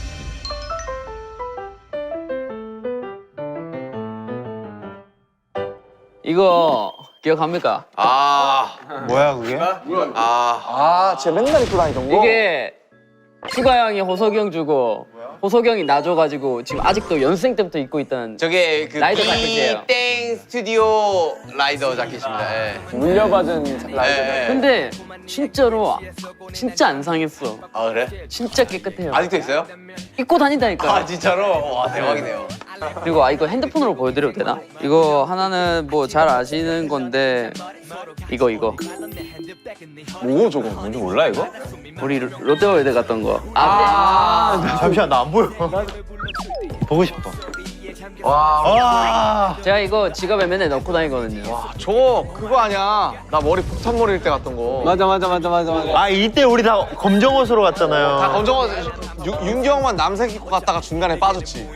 이거 기억합니까? 뭐야 그게? 진짜 맨날 입고 다니던 거? 이게 슈가 형이 호석이 형 주고 호석이 형이 나 줘가지고 지금 아직도 연습생 때부터 입고 있던 저게 그 라이더 자켓이에요. 땡 스튜디오 라이더 자켓입니다. 예. 물려받은 라이더. 예. 근데 진짜로 진짜 안 상했어. 아 그래? 진짜 깨끗해요. 아직도 있어요? 입고 다닌다니까요. 아 진짜로? 와 대박이네요. 그리고 이거 핸드폰으로 보여드려도 되나? 이거 하나는 뭐 잘 아시는 건데 이거 뭐고 저거 뭔지 몰라 이거? 우리 롯데월드 갔던 거. 잠시만 나 안 보여. 보고 싶어. 와. 제가 이거 지갑에 맨날 넣고 다니거든요. 저거 그거 아니야. 나 머리 폭탄 머리일 때 갔던 거. 맞아. 아 이때 우리 다 검정 옷으로 갔잖아요. 다 검정옷 윤기 형만 남색 입고 갔다가 중간에 빠졌지.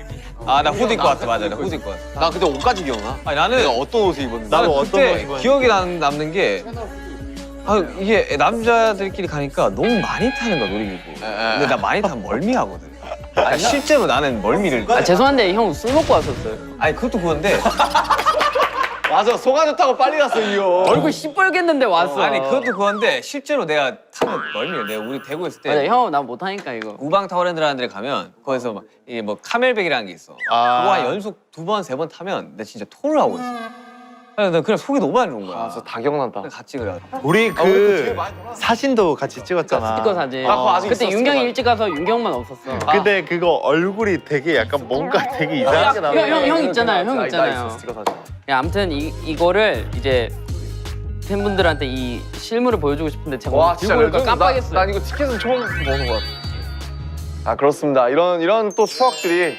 나 후드 입고 왔어. 맞아. 나 후드 입고 왔어. 나 그때 옷까지 기억나? 아니 나는 내가 어떤 옷을 입었는지. 나도 나는 어떤 그때 옷 입었는지. 기억이 남는 게 이게 남자들끼리 가니까 너무 많이 타는 거야 놀이기구. 근데 나 많이 타면 멀미하거든. 아니, 실제로 나는 멀미를. 죄송한데 형 술 먹고 왔었어요. 아니 그것도 그건데. 맞아, 소가 좋다고 빨리 갔어 이 형. 얼굴 시뻘겠는데 왔어. 아니 그것도 그건데 실제로 내가 타는 멀미를 내가 우리 대구 있을 때. 맞아, 형 나 못하니까 이거. 우방 타워랜드라는 데를 가면 거기서 막 이게 뭐 카멜백이라는 게 있어. 그거 한 연속 2번, 3번 타면 내 진짜 토를 하고 있어. 나 그냥 속이 너무 안 좋은 거야. 진짜 다 기억난다. 같이 그래. 우리 그 사진도 같이 찍었잖아. 스티커 사진. 아직 그때 있어, 윤경이 스티커. 일찍 가서 윤경만 없었어. 근데 그거 얼굴이 되게 약간 뭔가 되게 이상하게 나와. 형 있잖아요. 형 있잖아요. 스티커 사진. 야, 아무튼 이거를 이제 팬분들한테 이 실물을 보여주고 싶은데 제가 와 오늘 진짜 들고 올까 레전드. 깜빡했어요. 난 이거 티켓은 처음 보는 것 같아. 아 그렇습니다. 이런 또 추억들이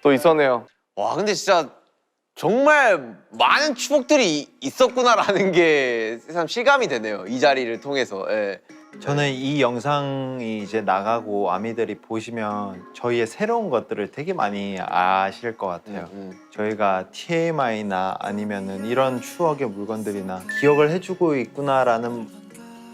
또 있었네요. 와 근데 진짜 정말 많은 추억들이 있었구나라는 게 참 실감이 되네요. 이 자리를 통해서. 예. 저는 이 영상이 이제 나가고 아미들이 보시면 저희의 새로운 것들을 되게 많이 아실 것 같아요. 저희가 TMI나 아니면은 이런 추억의 물건들이나 기억을 해주고 있구나라는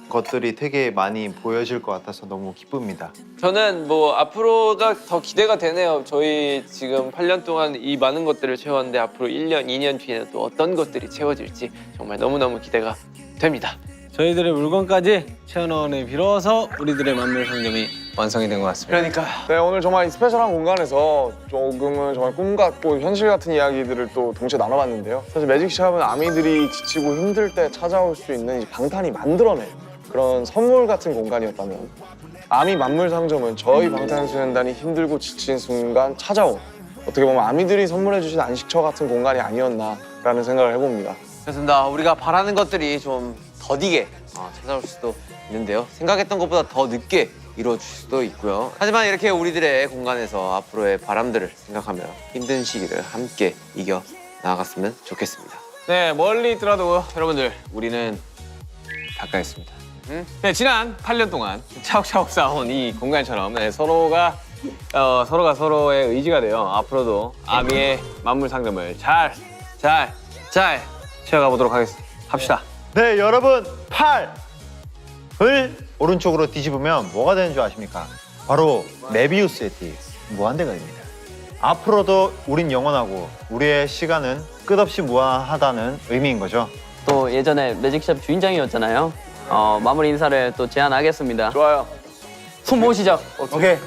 것들이 되게 많이 보여질 것 같아서 너무 기쁩니다. 저는 뭐 앞으로가 더 기대가 되네요. 저희 지금 8년 동안 이 많은 것들을 채웠는데 앞으로 1년, 2년 뒤에는 또 어떤 것들이 채워질지 정말 너무너무 기대가 됩니다. 저희들의 물건까지 채워넣으니 비로소 우리들의 만물 상점이 완성이 된 것 같습니다. 그러니까 네 오늘 정말 이 스페셜한 공간에서 조금은 정말 꿈 같고 현실 같은 이야기들을 또 동시에 나눠봤는데요. 사실 매직샵은 아미들이 지치고 힘들 때 찾아올 수 있는 이 방탄이 만들어낸 그런 선물 같은 공간이었다면 아미 만물 상점은 저희 방탄소년단이 힘들고 지친 순간 찾아온 어떻게 보면 아미들이 선물해주신 안식처 같은 공간이 아니었나라는 생각을 해봅니다. 그렇습니다. 우리가 바라는 것들이 좀 더디게 찾아올 수도 있는데요. 생각했던 것보다 더 늦게 이루어질 수도 있고요. 하지만 이렇게 우리들의 공간에서 앞으로의 바람들을 생각하며 힘든 시기를 함께 이겨 나아갔으면 좋겠습니다. 네, 멀리 있더라도 여러분들 우리는 가까이 있습니다. 네, 지난 8년 동안 차곡차곡 쌓아온 이 공간처럼 서로가 서로의 의지가 되어 앞으로도 아미의 만물 상점을 잘 채워가 보도록 합시다. 네 여러분 팔을 오른쪽으로 뒤집으면 뭐가 되는 줄 아십니까? 바로 메비우스의 띠 무한대가 됩니다. 앞으로도 우린 영원하고 우리의 시간은 끝없이 무한하다는 의미인 거죠. 또 예전에 매직샵 주인장이었잖아요. 마무리 인사를 또 제안하겠습니다. 좋아요. 손 모으시죠. 오케이.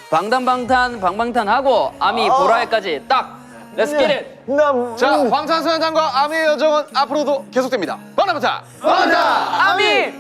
방탄하고 아미 보라에까지 딱 Let's get it! 자 방탄소년단과 아미의 여정은 앞으로도 계속됩니다. 방탄! 아미